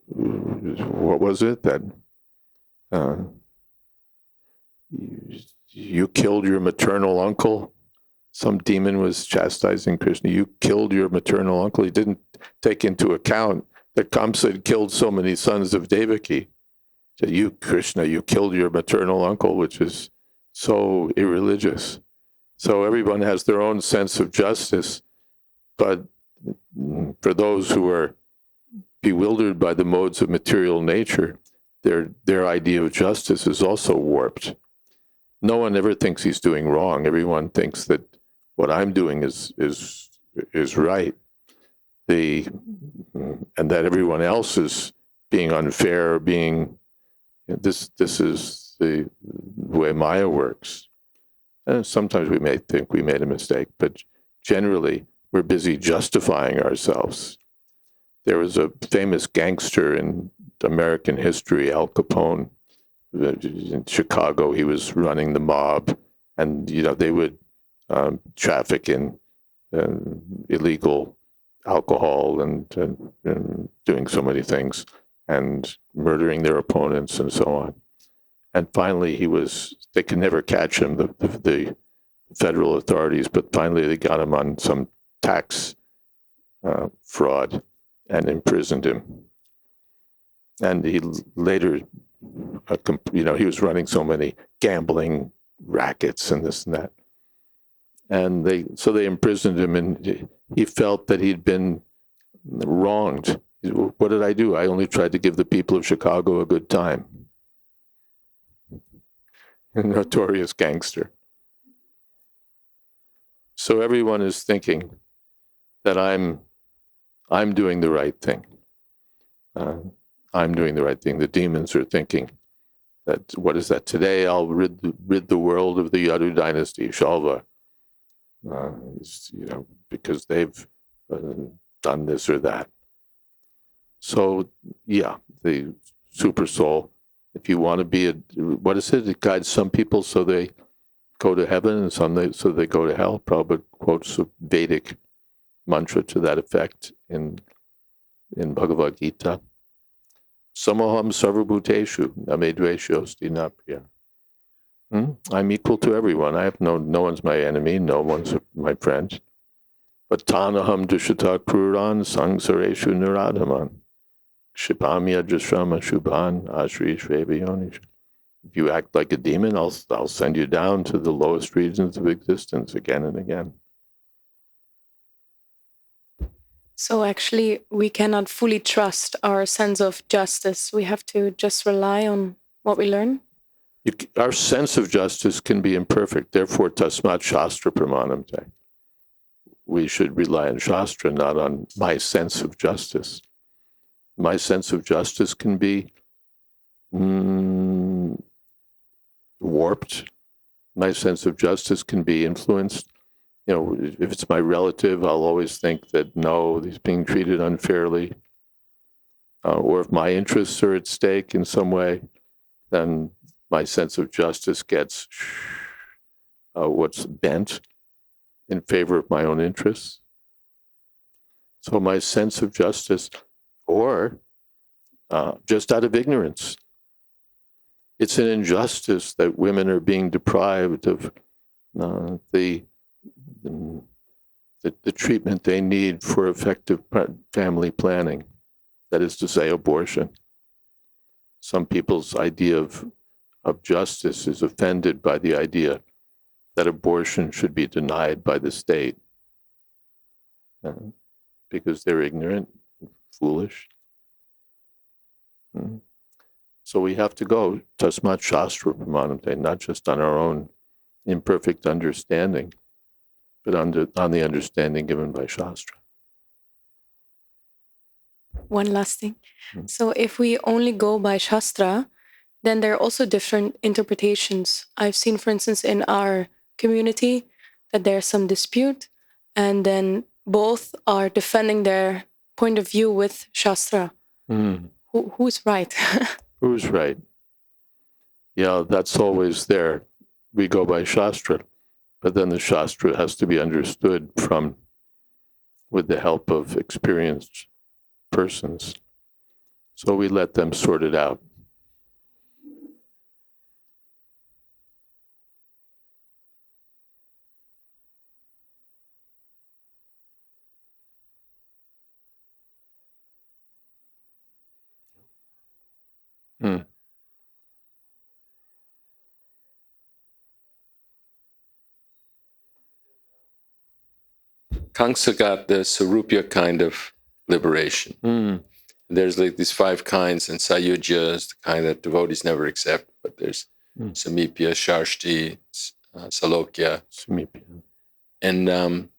what was it that you killed your maternal uncle? Some demon was chastising Krishna. You killed your maternal uncle. He didn't take into account that Kamsa had killed so many sons of Devaki. So you, Krishna, you killed your maternal uncle, which is so irreligious. So everyone has their own sense of justice, but for those who are bewildered by the modes of material nature, their idea of justice is also warped. No one ever thinks he's doing wrong. Everyone thinks that what I'm doing is right. And that everyone else is being unfair, this is the way Maya works. And sometimes we may think we made a mistake, but generally we're busy justifying ourselves. There was a famous gangster in American history, Al Capone, in Chicago. He was running the mob, and they would traffic in illegal alcohol and doing so many things, and murdering their opponents and so on. And finally, they could never catch him, the federal authorities, but finally they got him on some tax fraud and imprisoned him. And he later, he was running so many gambling rackets and this and that. And they imprisoned him, and he felt that he'd been wronged. What did I do? I only tried to give the people of Chicago a good time. A notorious gangster. So everyone is thinking that I'm doing the right thing. I'm doing the right thing. The demons are thinking that, what is that? Today I'll rid the world of the Yadu dynasty, Shalva, because they've done this or that. So, yeah, the super soul, if you want to be what is it? It guides some people so they go to heaven, and some so they go to hell. Prabhupada quotes a Vedic mantra to that effect in Bhagavad Gita. Samoham sarvabhuteshu namedveshyosti napriya. I'm equal to everyone. I have no one's my enemy, no one's my friend. But tanaham dushata kruran sangsareshu niradhaman. Shipami adrashrama shubhan ashri shvebiyonish. If you act like a demon, I'll send you down to the lowest regions of existence again and again. So actually, we cannot fully trust our sense of justice. We have to just rely on what we learn. Our sense of justice can be imperfect. Therefore, tasmat shastra pramanam. We should rely on Shastra, not on my sense of justice. My sense of justice can be warped. My sense of justice can be influenced. If it's my relative, I'll always think that, no, he's being treated unfairly. Or if my interests are at stake in some way, then my sense of justice gets what's bent in favor of my own interests. So my sense of justice, or just out of ignorance, it's an injustice that women are being deprived of the treatment they need for effective family planning, that is to say, abortion. Some people's idea of justice is offended by the idea that abortion should be denied by the state because they're ignorant, foolish. So we have to go tasmat shastra pramanante, not just on our own imperfect understanding, but on the understanding given by Shastra. One last thing. So if we only go by Shastra, then there are also different interpretations. I've seen, for instance, in our community that there's some dispute, and then both are defending their point of view with Shastra. Who's right? Who's right? Yeah, that's always there. We go by Shastra, but then the Shastra has to be understood with the help of experienced persons. So we let them sort it out. Kamsa got the Sarupya kind of liberation. There's like these 5 kinds, and Sayujya is the kind that devotees never accept, but there's Samipya, Sharshti, Salokya. Samipya. And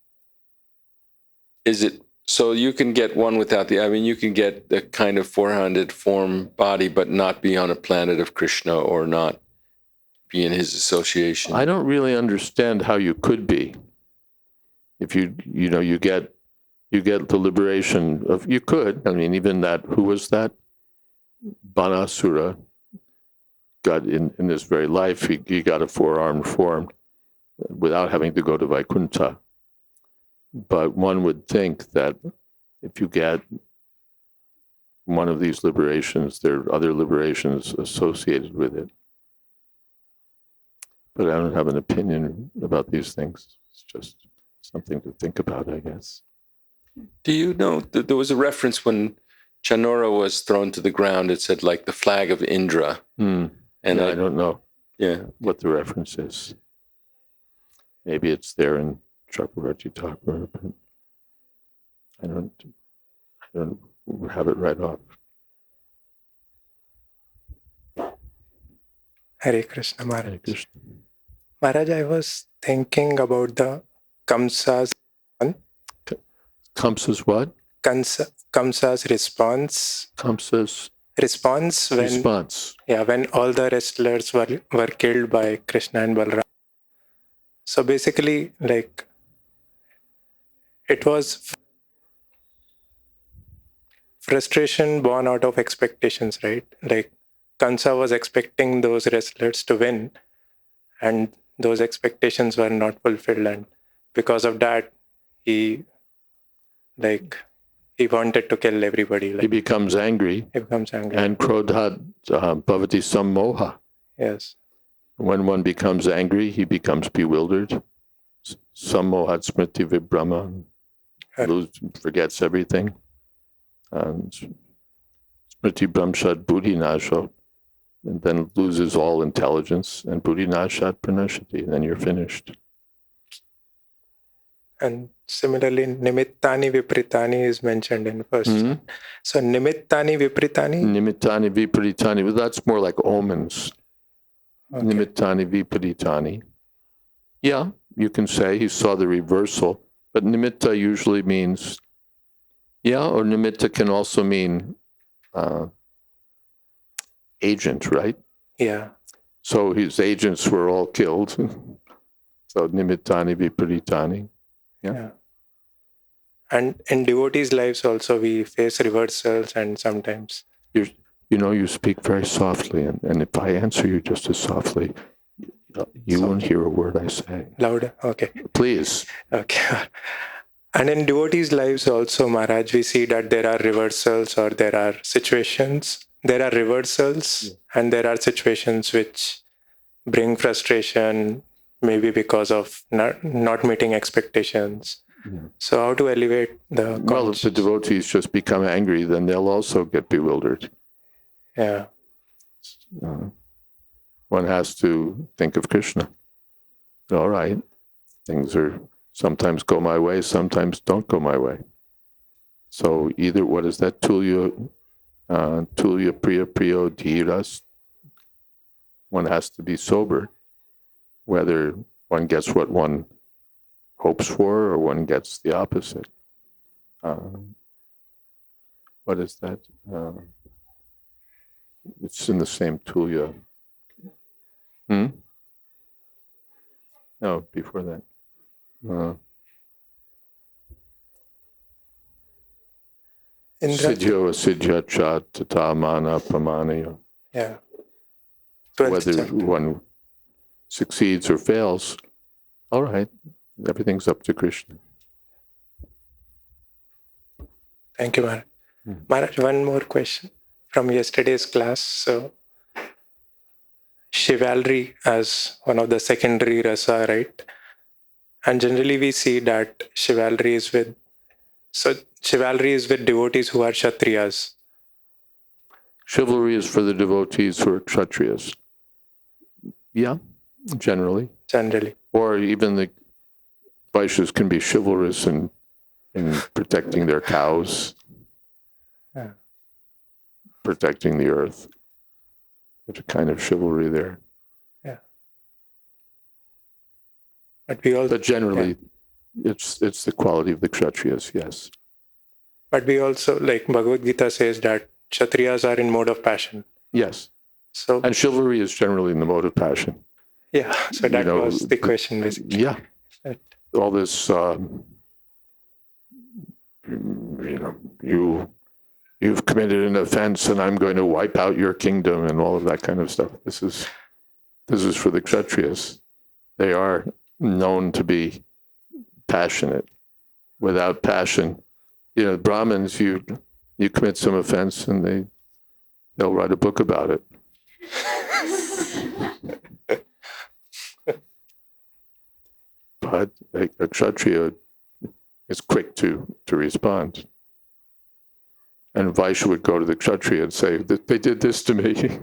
is it, so you can get one without the, I mean, you can get the kind of 400 form body, but not be on a planet of Krishna or not be in his association? I don't really understand how you could be. If you get the liberation of, you could, I mean, even that, who was that? Banasura got in this very life, he got a 4-armed form without having to go to Vaikuntha. But one would think that if you get one of these liberations, there are other liberations associated with it. But I don't have an opinion about these things. It's just something to think about, I guess. Do you know, there was a reference when Chanora was thrown to the ground, it said like the flag of Indra. And I don't know what the reference is. Maybe it's there in Chakravarti Thakur, but I don't have it right off. Hare Krishna Maharaj. Hare Krishna. Maharaj, I was thinking about the Kamsa's Kamsa's what? Kamsa's response. Kamsa's response when all the wrestlers were killed by Krishna and Balram. So basically, like, it was frustration born out of expectations, right? Like, Kamsa was expecting those wrestlers to win, and those expectations were not fulfilled, and because of that, he wanted to kill everybody. Like, he becomes angry. And krodhat bhavati sammoha. Yes. When one becomes angry, he becomes bewildered. Sammohat smriti vibhrama. Forgets everything. And smriti bramshad buddhi nasho. And then loses all intelligence. And buddhi nashat pranashati. And then you're finished. And similarly, nimittani vipritani is mentioned in first. So nimittani vipritani? Nimittani vipritani. Well, that's more like omens. Okay. Nimittani vipritani. Yeah, you can say he saw the reversal, but nimitta usually means, or nimitta can also mean agent, right? Yeah. So his agents were all killed. So nimittani vipritani. Yeah. And in devotees' lives also, we face reversals, and sometimes you speak very softly, and if I answer you just as softly, you won't hear a word I say. Louder? Okay. Please. Okay. And in devotees' lives also, Maharaj, we see that there are reversals, or there are situations. There are reversals, and there are situations which bring frustration, maybe because of not meeting expectations. So how to elevate the Well, if the devotees just become angry, then they'll also get bewildered. Yeah. One has to think of Krishna. All right, things are sometimes go my way, sometimes don't go my way. So either, what is that? Tulya priya priyo dhiras. One has to be sober, whether one gets what one hopes for or one gets the opposite. What is that? It's in the same tulya. No, before that. Siddhyo asiddhya cha tata mana pamanayo. Yeah. Whether one succeeds or fails, all right, everything's up to Krishna. Thank you, Maharaj. Maharaj, one more question from yesterday's class. So, chivalry as one of the secondary rasa, right? And generally we see that chivalry is with devotees who are kshatriyas. Chivalry is for the devotees who are kshatriyas. Yeah, generally. Or even the Vaishyas can be chivalrous in protecting their cows, protecting the earth. There's a kind of chivalry there. Yeah. But generally, it's the quality of the kshatriyas, yes. But we also, like Bhagavad Gita says, that kshatriyas are in mode of passion. Yes. So, and chivalry is generally in the mode of passion. Yeah, so that was the question, basically. Yeah. All this, you've committed an offense and I'm going to wipe out your kingdom and all of that kind of stuff. This is for the kshatriyas. They are known to be passionate. Without passion, Brahmins, you commit some offense and they'll write a book about it. But a kshatriya is quick to respond. And Vaishya would go to the kshatriya and say, they did this to me.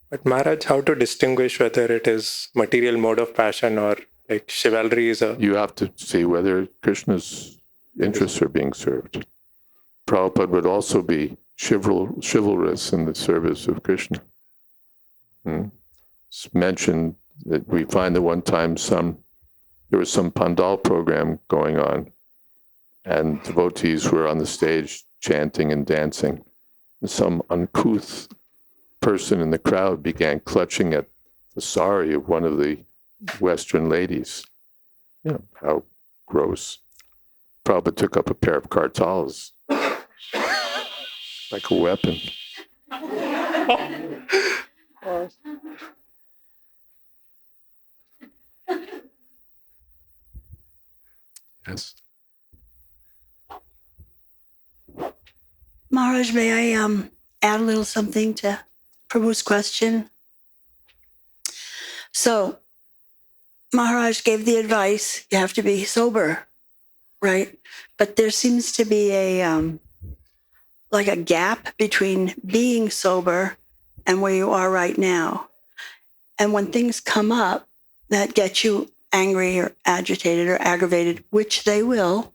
But Maharaj, how to distinguish whether it is material mode of passion or like chivalry is a... You have to see whether Krishna's interests are being served. Prabhupada would also be chivalrous in the service of Krishna. It's mentioned that we find that one time there was some pandal program going on, and devotees were on the stage chanting and dancing. And some uncouth person in the crowd began clutching at the sari of one of the Western ladies. How gross. Prabhupada took up a pair of kartals, like a weapon. Yes. Maharaj, may I add a little something to Prabhu's question? So, Maharaj gave the advice, you have to be sober, right? But there seems to be a gap between being sober and where you are right now. And when things come up that get you angry or agitated or aggravated, which they will,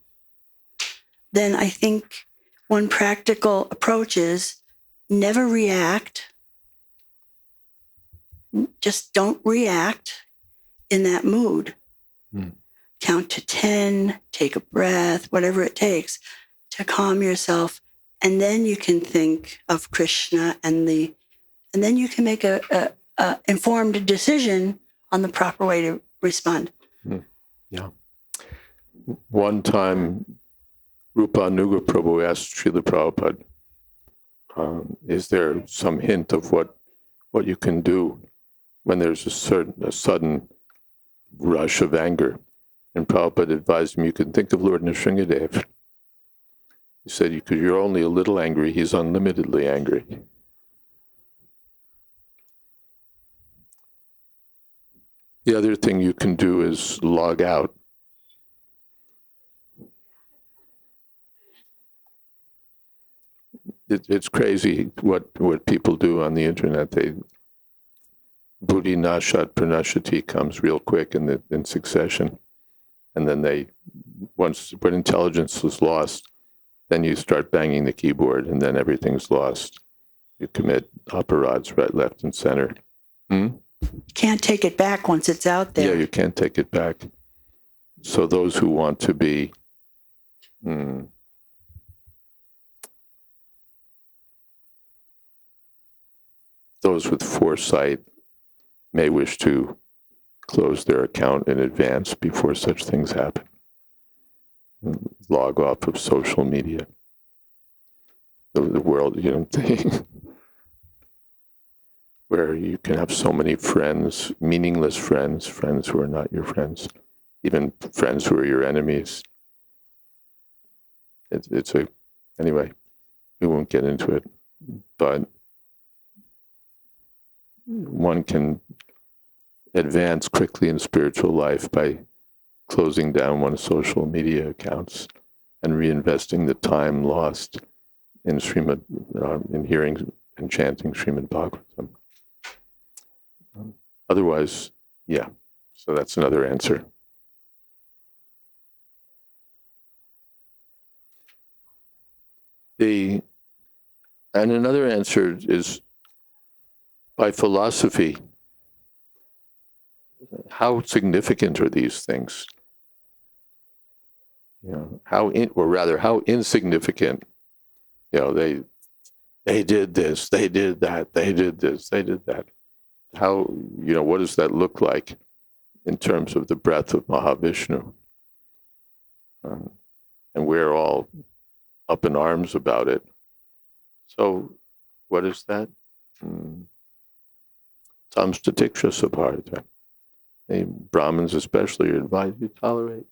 then I think one practical approach is never react. Just don't react in that mood. Count to 10, take a breath, whatever it takes to calm yourself. And then you can think of Krishna and then you can make a informed decision on the proper way to respond. Yeah. One time, Rupa Nuga Prabhu asked Srila Prabhupada, is there some hint of what you can do when there's a sudden rush of anger? And Prabhupada advised him, you can think of Lord Nrsingadev. He said, because you're only a little angry, he's unlimitedly angry. The other thing you can do is log out. It's crazy what people do on the internet. Buddhi nashat pranashati comes real quick in succession. And then when intelligence is lost, then you start banging the keyboard and then everything's lost. You commit operads right, left, and center. Can't take it back once it's out there. Yeah, you can't take it back. So those who want to be those with foresight may wish to close their account in advance before such things happen. Log off of social media. The world, where you can have so many friends, meaningless friends, friends who are not your friends, even friends who are your enemies. Anyway, we won't get into it, but one can advance quickly in spiritual life by closing down one's social media accounts and reinvesting the time lost in in hearing and chanting Srimad Bhagavatam. Otherwise, yeah. So that's another answer. And another answer is by philosophy. How significant are these things? How insignificant? They did this, they did that, they did this, they did that. How, what does that look like in terms of the breath of Mahavishnu? And we're all up in arms about it. So, what is that? Samstatiksha sabharata. The Brahmins especially are advised to tolerate.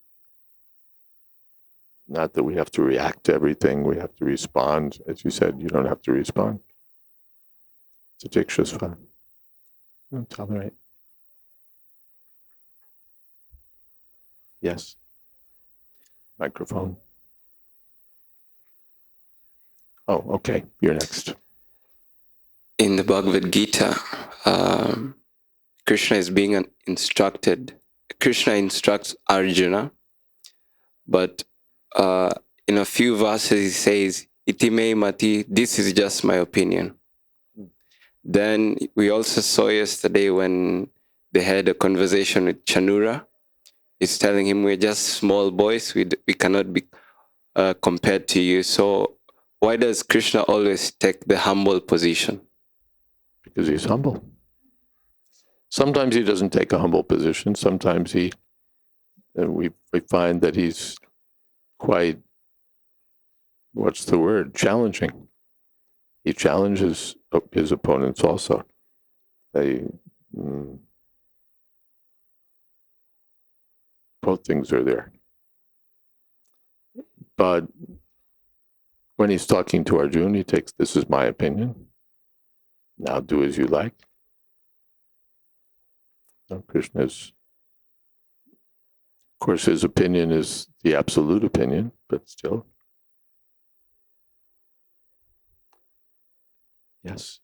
Not that we have to react to everything, we have to respond. As you said, you don't have to respond. Tatiksha is fine. Don't tolerate. Yes. Microphone. Oh, okay. You're next. In the Bhagavad Gita, Krishna is being instructed. Krishna instructs Arjuna, but in a few verses he says, "Iti me mati," this is just my opinion. Then we also saw yesterday when they had a conversation with Chanura. He's telling him, "We're just small boys. We cannot be compared to you." So why does Krishna always take the humble position? Because he's humble. Sometimes he doesn't take a humble position. Sometimes we find that he's quite, challenging. He challenges his opponents also. Both things are there. But when he's talking to Arjuna, he takes, "This is my opinion. Now do as you like." Krishna's, of course, his opinion is the absolute opinion, but still. Yes.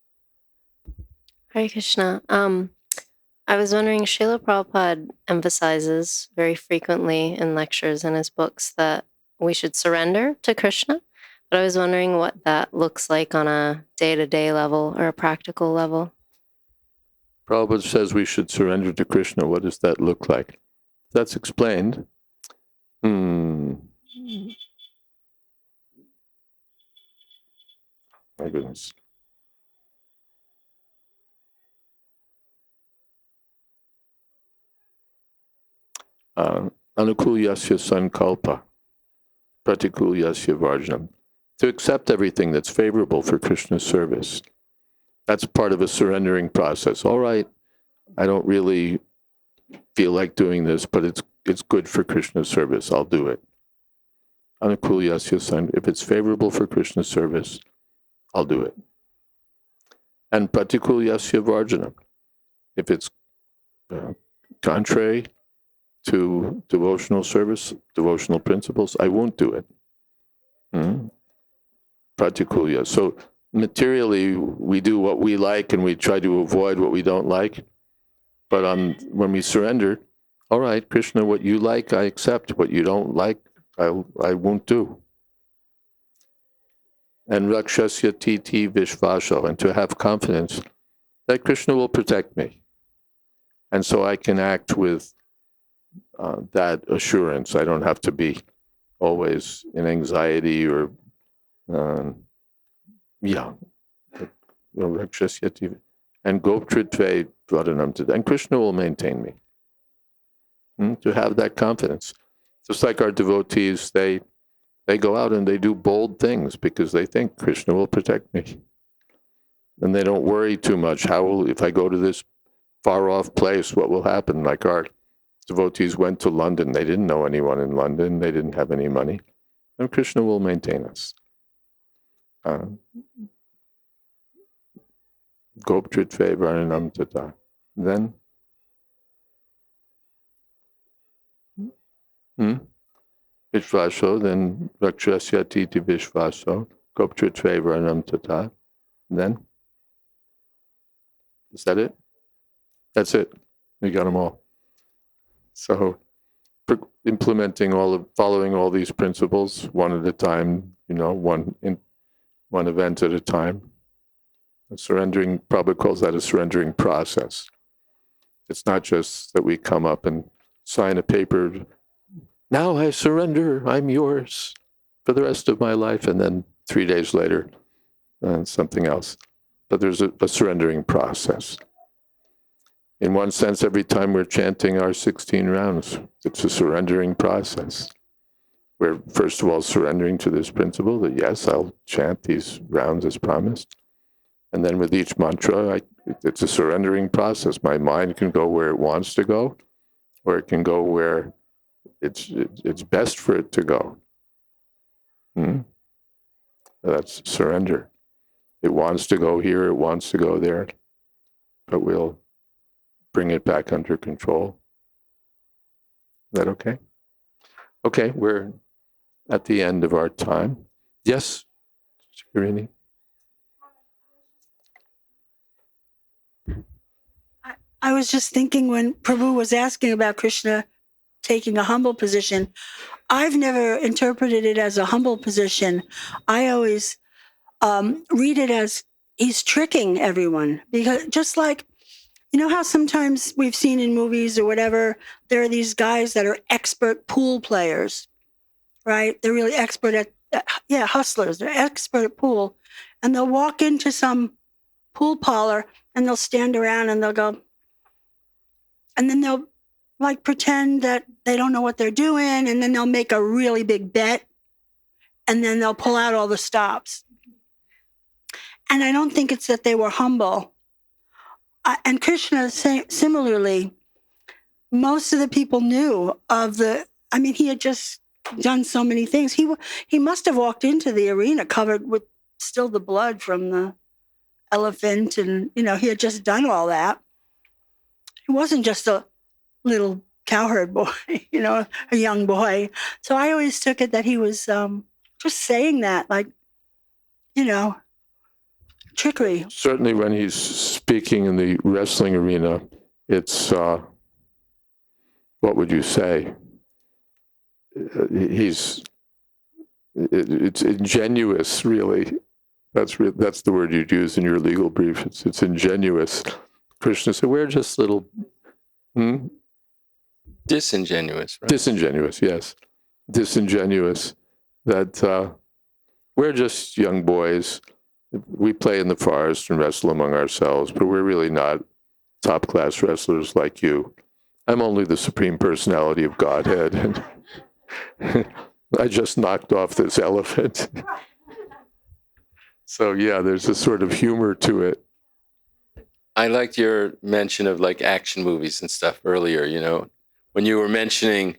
Hare Krishna. I was wondering, Srila Prabhupada emphasizes very frequently in lectures and his books that we should surrender to Krishna. But I was wondering what that looks like on a day-to-day level or a practical level. Prabhupada says we should surrender to Krishna. What does that look like? That's explained. My goodness. Anukulyasya sankalpa, pratikulyasya varjanam. To accept everything that's favorable for Krishna's service. That's part of a surrendering process. All right, I don't really feel like doing this, but it's good for Krishna's service. I'll do it. Anukulyasya san. If it's favorable for Krishna's service, I'll do it. And pratikulyasya varjanam. If it's contrary to devotional service, devotional principles, I won't do it. Pratikulia. So materially, we do what we like and we try to avoid what we don't like. But when we surrender, all right, Krishna, what you like, I accept. What you don't like, I won't do. And rakshasya titi vishvaso, and to have confidence that Krishna will protect me. And so I can act with that assurance. I don't have to be always in anxiety or, rakshasya titi. And goptritve dvaranam, and Krishna will maintain me. To have that confidence. Just like our devotees, they go out and they do bold things because they think Krishna will protect me. And they don't worry too much. If I go to this far off place, what will happen? Like our devotees went to London. They didn't know anyone in London. They didn't have any money. And Krishna will maintain us. Goptritve varnanam tata. Then Vishvaso, then rakshasya titi vishvaso, goptritve varnam tata. Then? Is that it? That's it. You got them all. So following all these principles, one at a time, one event at a time. Surrendering, Prabhupada calls that a surrendering process. It's not just that we come up and sign a paper, now I surrender, I'm yours for the rest of my life, and then 3 days later, something else. But there's a surrendering process. In one sense, every time we're chanting our 16 rounds, it's a surrendering process. We're first of all surrendering to this principle that yes, I'll chant these rounds as promised. And then with each mantra, it's a surrendering process. My mind can go where it wants to go, or it can go where it's best for it to go. That's surrender. It wants to go here, it wants to go there, but we'll bring it back under control. Is that okay? Okay, we're at the end of our time. Yes, Shirini? I was just thinking when Prabhu was asking about Krishna taking a humble position, I've never interpreted it as a humble position. I always read it as he's tricking everyone. Because just like, how sometimes we've seen in movies or whatever, there are these guys that are expert pool players, right? They're really expert at, hustlers. They're expert at pool. And they'll walk into some pool parlor and they'll stand around and they'll go, and then they'll like pretend that they don't know what they're doing. And then they'll make a really big bet. And then they'll pull out all the stops. And I don't think it's that they were humble. And Krishna, similarly, most of the people knew he had just done so many things. He must have walked into the arena covered with still the blood from the elephant. And, he had just done all that. He wasn't just a little cowherd boy, a young boy. So I always took it that he was just saying that, like, trickery. Certainly when he's speaking in the wrestling arena, it's, what would you say? It's ingenuous, really. That's the word you'd use in your legal brief. It's ingenuous. Krishna said, we're just little... Disingenuous, right? Disingenuous, yes. Disingenuous. That we're just young boys. We play in the forest and wrestle among ourselves, but we're really not top-class wrestlers like you. I'm only the Supreme Personality of Godhead, and I just knocked off this elephant. So yeah, there's a sort of humor to it. I liked your mention of like action movies and stuff earlier, when you were mentioning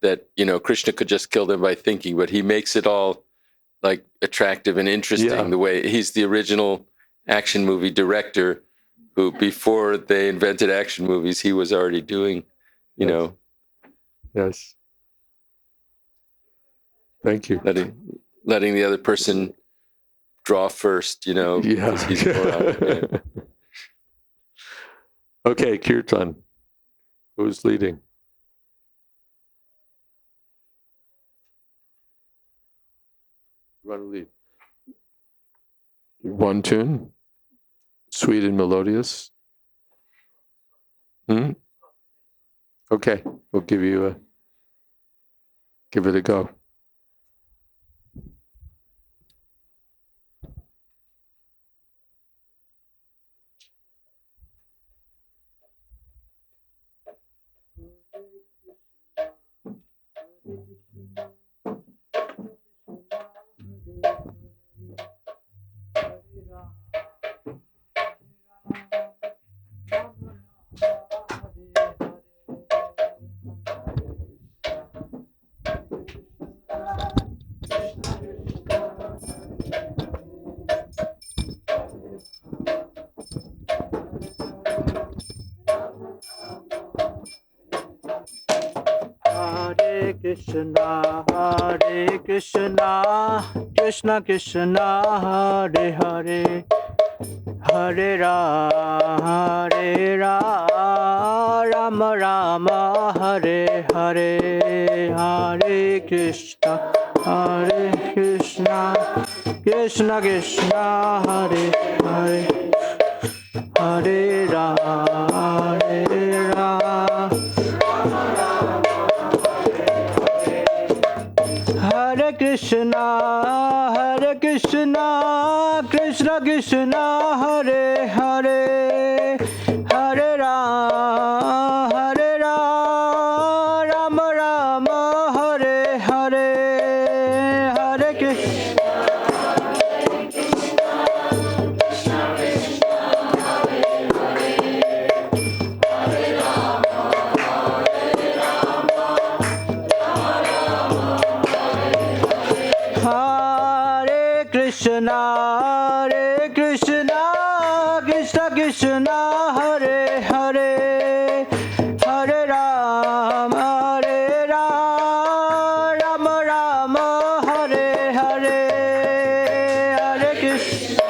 that, Krishna could just kill them by thinking, but he makes it all like attractive and interesting the way he's the original action movie director who, before they invented action movies, he was already doing you know, Yes. Thank you. letting the other person draw first, you know, Yeah. because he's more out. Yeah. Okay, Kirtan. Who's leading? You want to lead? One tune? Sweet and melodious? Okay, we'll give it a go. Hare Krishna, Krishna Krishna, Hare Hare, Hare Rama, Rama, Hare Hare, Hare Krishna, Krishna Krishna, Hare Hare, Hare Rama, Hare Krishna, Krishna Krishna, Hare Hare, Hare Rama, Rama, Hare Hare, Hare Krishna. Hare Krishna, Krishna Krishna, Hare Hare, Hare Rama, Rama Rama, Hare Hare, Hare Krishna.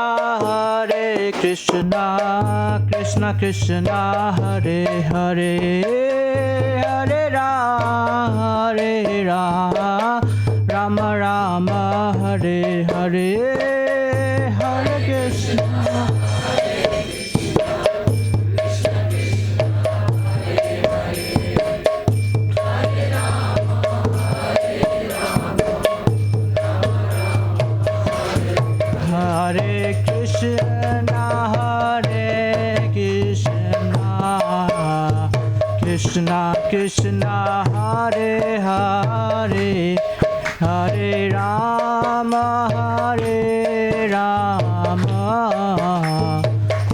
Hare Krishna, Krishna Krishna, Hare Hare, Hare Rama, Rama, Hare Hare, Hare Krishna. Hare Krishna, Krishna Krishna, Hare Hare, Hare Rama,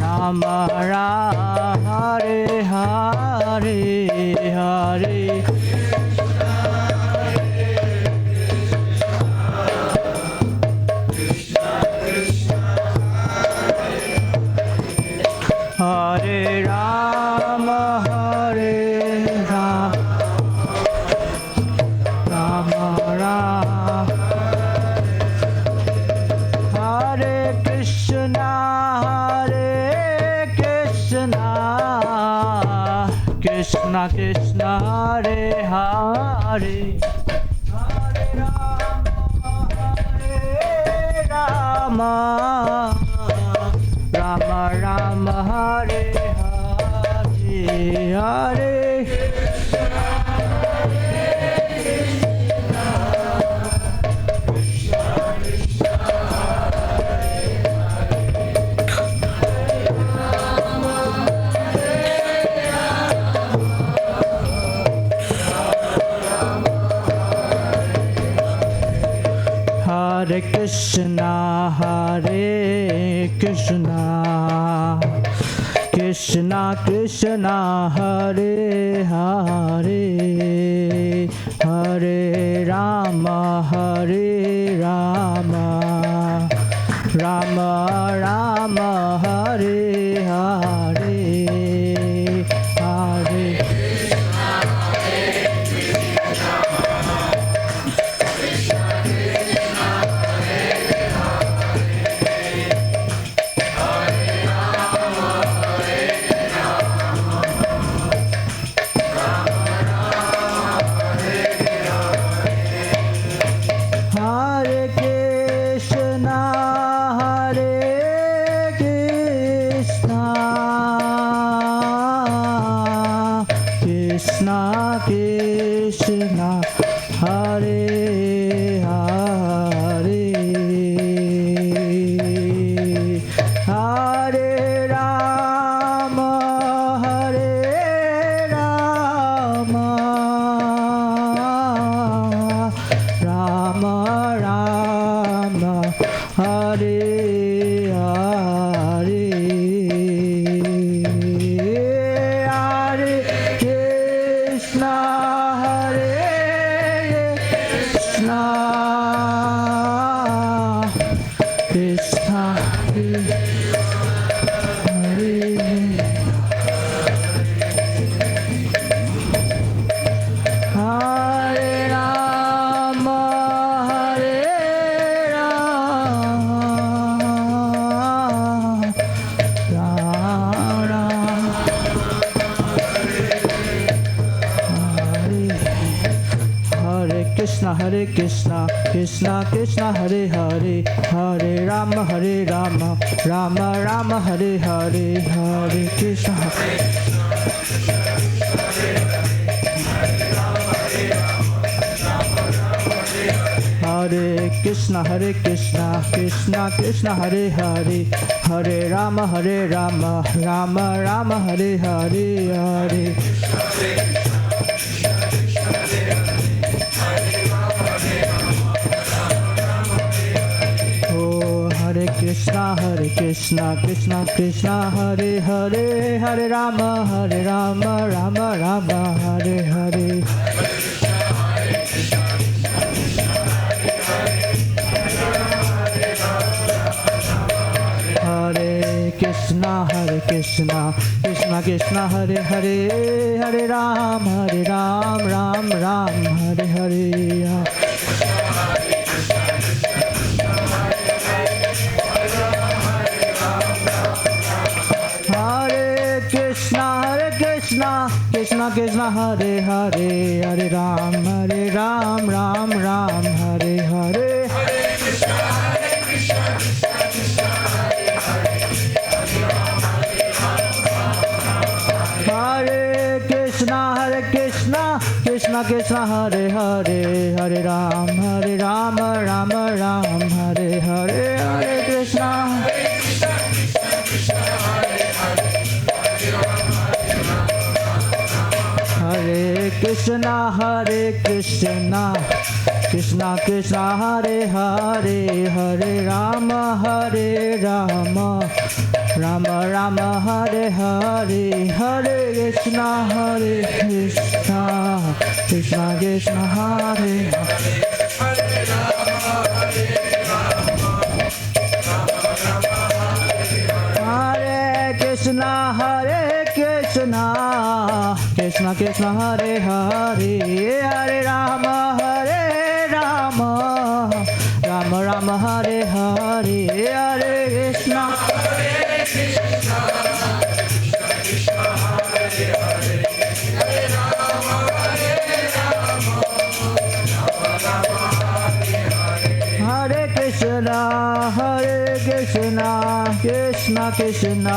Rama Rama, Hare Hare, Hare. Hare Rama, Rama Rama, Hare Krishna, Krishna Krishna, Hare Hare, Hare Rama, Rama Rama, Hare Hare, Hare. Hare Krishna, Krishna Krishna Krishna Hare Hare Hare Rama Hare Rama Rama Rama Hare Hare Hare Hare Krishna, Hare Krishna, Krishna Krishna, Hare Hare, Hare Rama, Hare Rama, Rama Rama, Hare Hare, Hare Krishna, Hare Krishna, Krishna Hare Hare Rama, Hare Rama, Rama Hare Krishna, Krishna Krishna, Hare Hare, Hare Rama, Rama Rama, Hare Hare, Hare Krishna. Hare Krishna, Krishna Krishna, Hare Hare, Hare Rama, Rama Rama, Hare Hare, Hare. Oh, Hare Krishna, Krishna Krishna, Hare Hare, Hare Rama, Rama Rama, Hare Hare. Hare Krishna, Krishna Krishna, Hare Hare, Hare Ram, Ram Ram, Hare Hare. Hare Krishna, Krishna Krishna, Hare Hare, Hare Ram, Ram Ram, Hare Hare. Hare Krishna, Krishna Krishna, Hare Hare, Hare Ram, Ram Ram, Hare Hare. Hare Krishna. Hare Krishna, Krishna Krishna, Hare Hare, Hare Rama, Rama Rama, Hare Hare. Hare Krishna, Krishna Krishna, Hare Hare Krishna, Krishna Krishna, Hare Hare, Hare Rama, Rama Rama, Hare Hare. Hare Krishna. Hare Krishna, Krishna Krishna,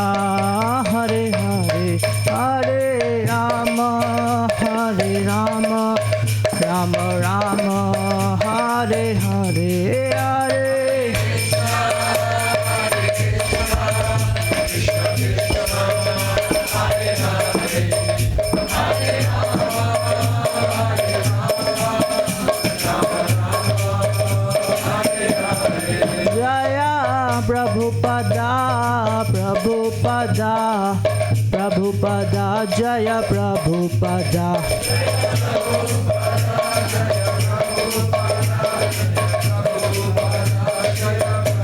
Hare Hare, Hare Rama, Rama Rama, Hare Hare. Hare Jaya Prabhupada, Prabhupada, Jaya Prabhupada.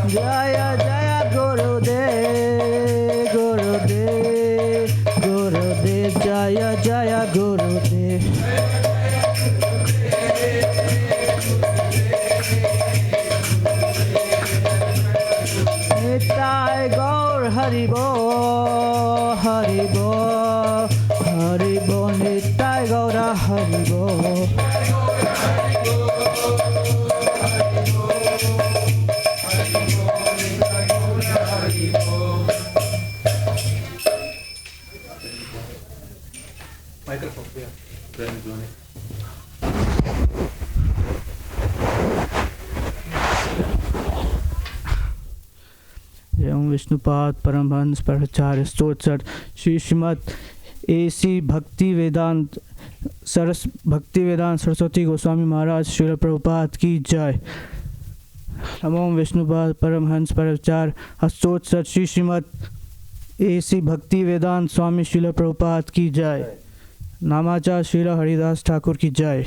Jaya Jaya Gurudev, Gurudev, Gurudev, Jaya Jaya Gurudev. Nitai Gaur Haribo, Haribo, Haribo, Nitai Gaura Haribo. एवं विष्णुपाद परमहंस प्रचार्य स्तोत्र Shri Shrimad AC भक्ति वेदांत सरस्वती गोस्वामी महाराज श्रील प्रभुपाद की जय। नमो विष्णुपाद परमहंस प्रचार्य स्तोत्र Shri Shrimad AC भक्ति वेदांत स्वामी श्रील प्रभुपाद की जय। नामाचार्य श्रील हरिदास ठाकुर की जय।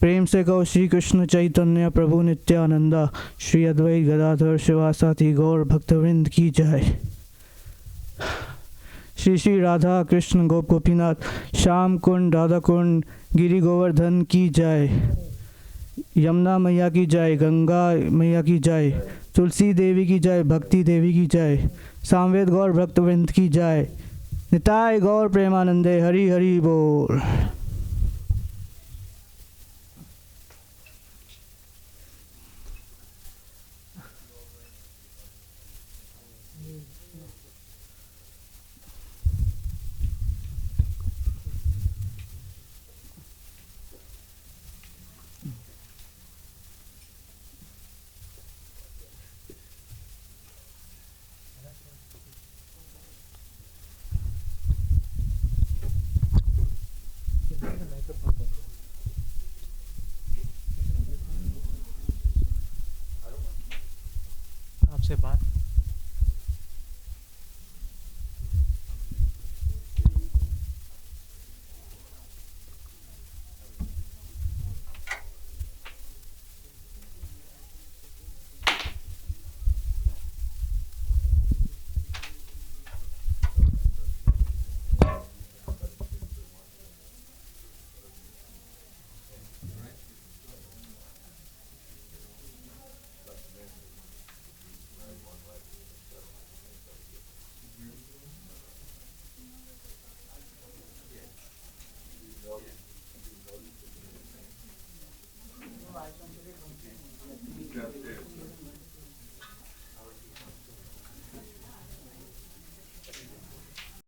प्रेम से कहो श्री कृष्ण चैतन्य प्रभु नित्यानंदा श्री अद्वैत गदाधर शिवासाथी गौर भक्तवृंद की जय। श्री श्री राधा कृष्ण गोप गोपीनाथ श्याम कुंड राधा कुंड गिरि गोवर्धन की जय। यमुना मैया की जय, गंगा मैया की जय, तुलसी देवी की जय, भक्ति देवी की जय, सामवेद गौर भक्तवृंद की जय। निताय गौर प्रेमानंदे हरि हरि बोल। आपसे बात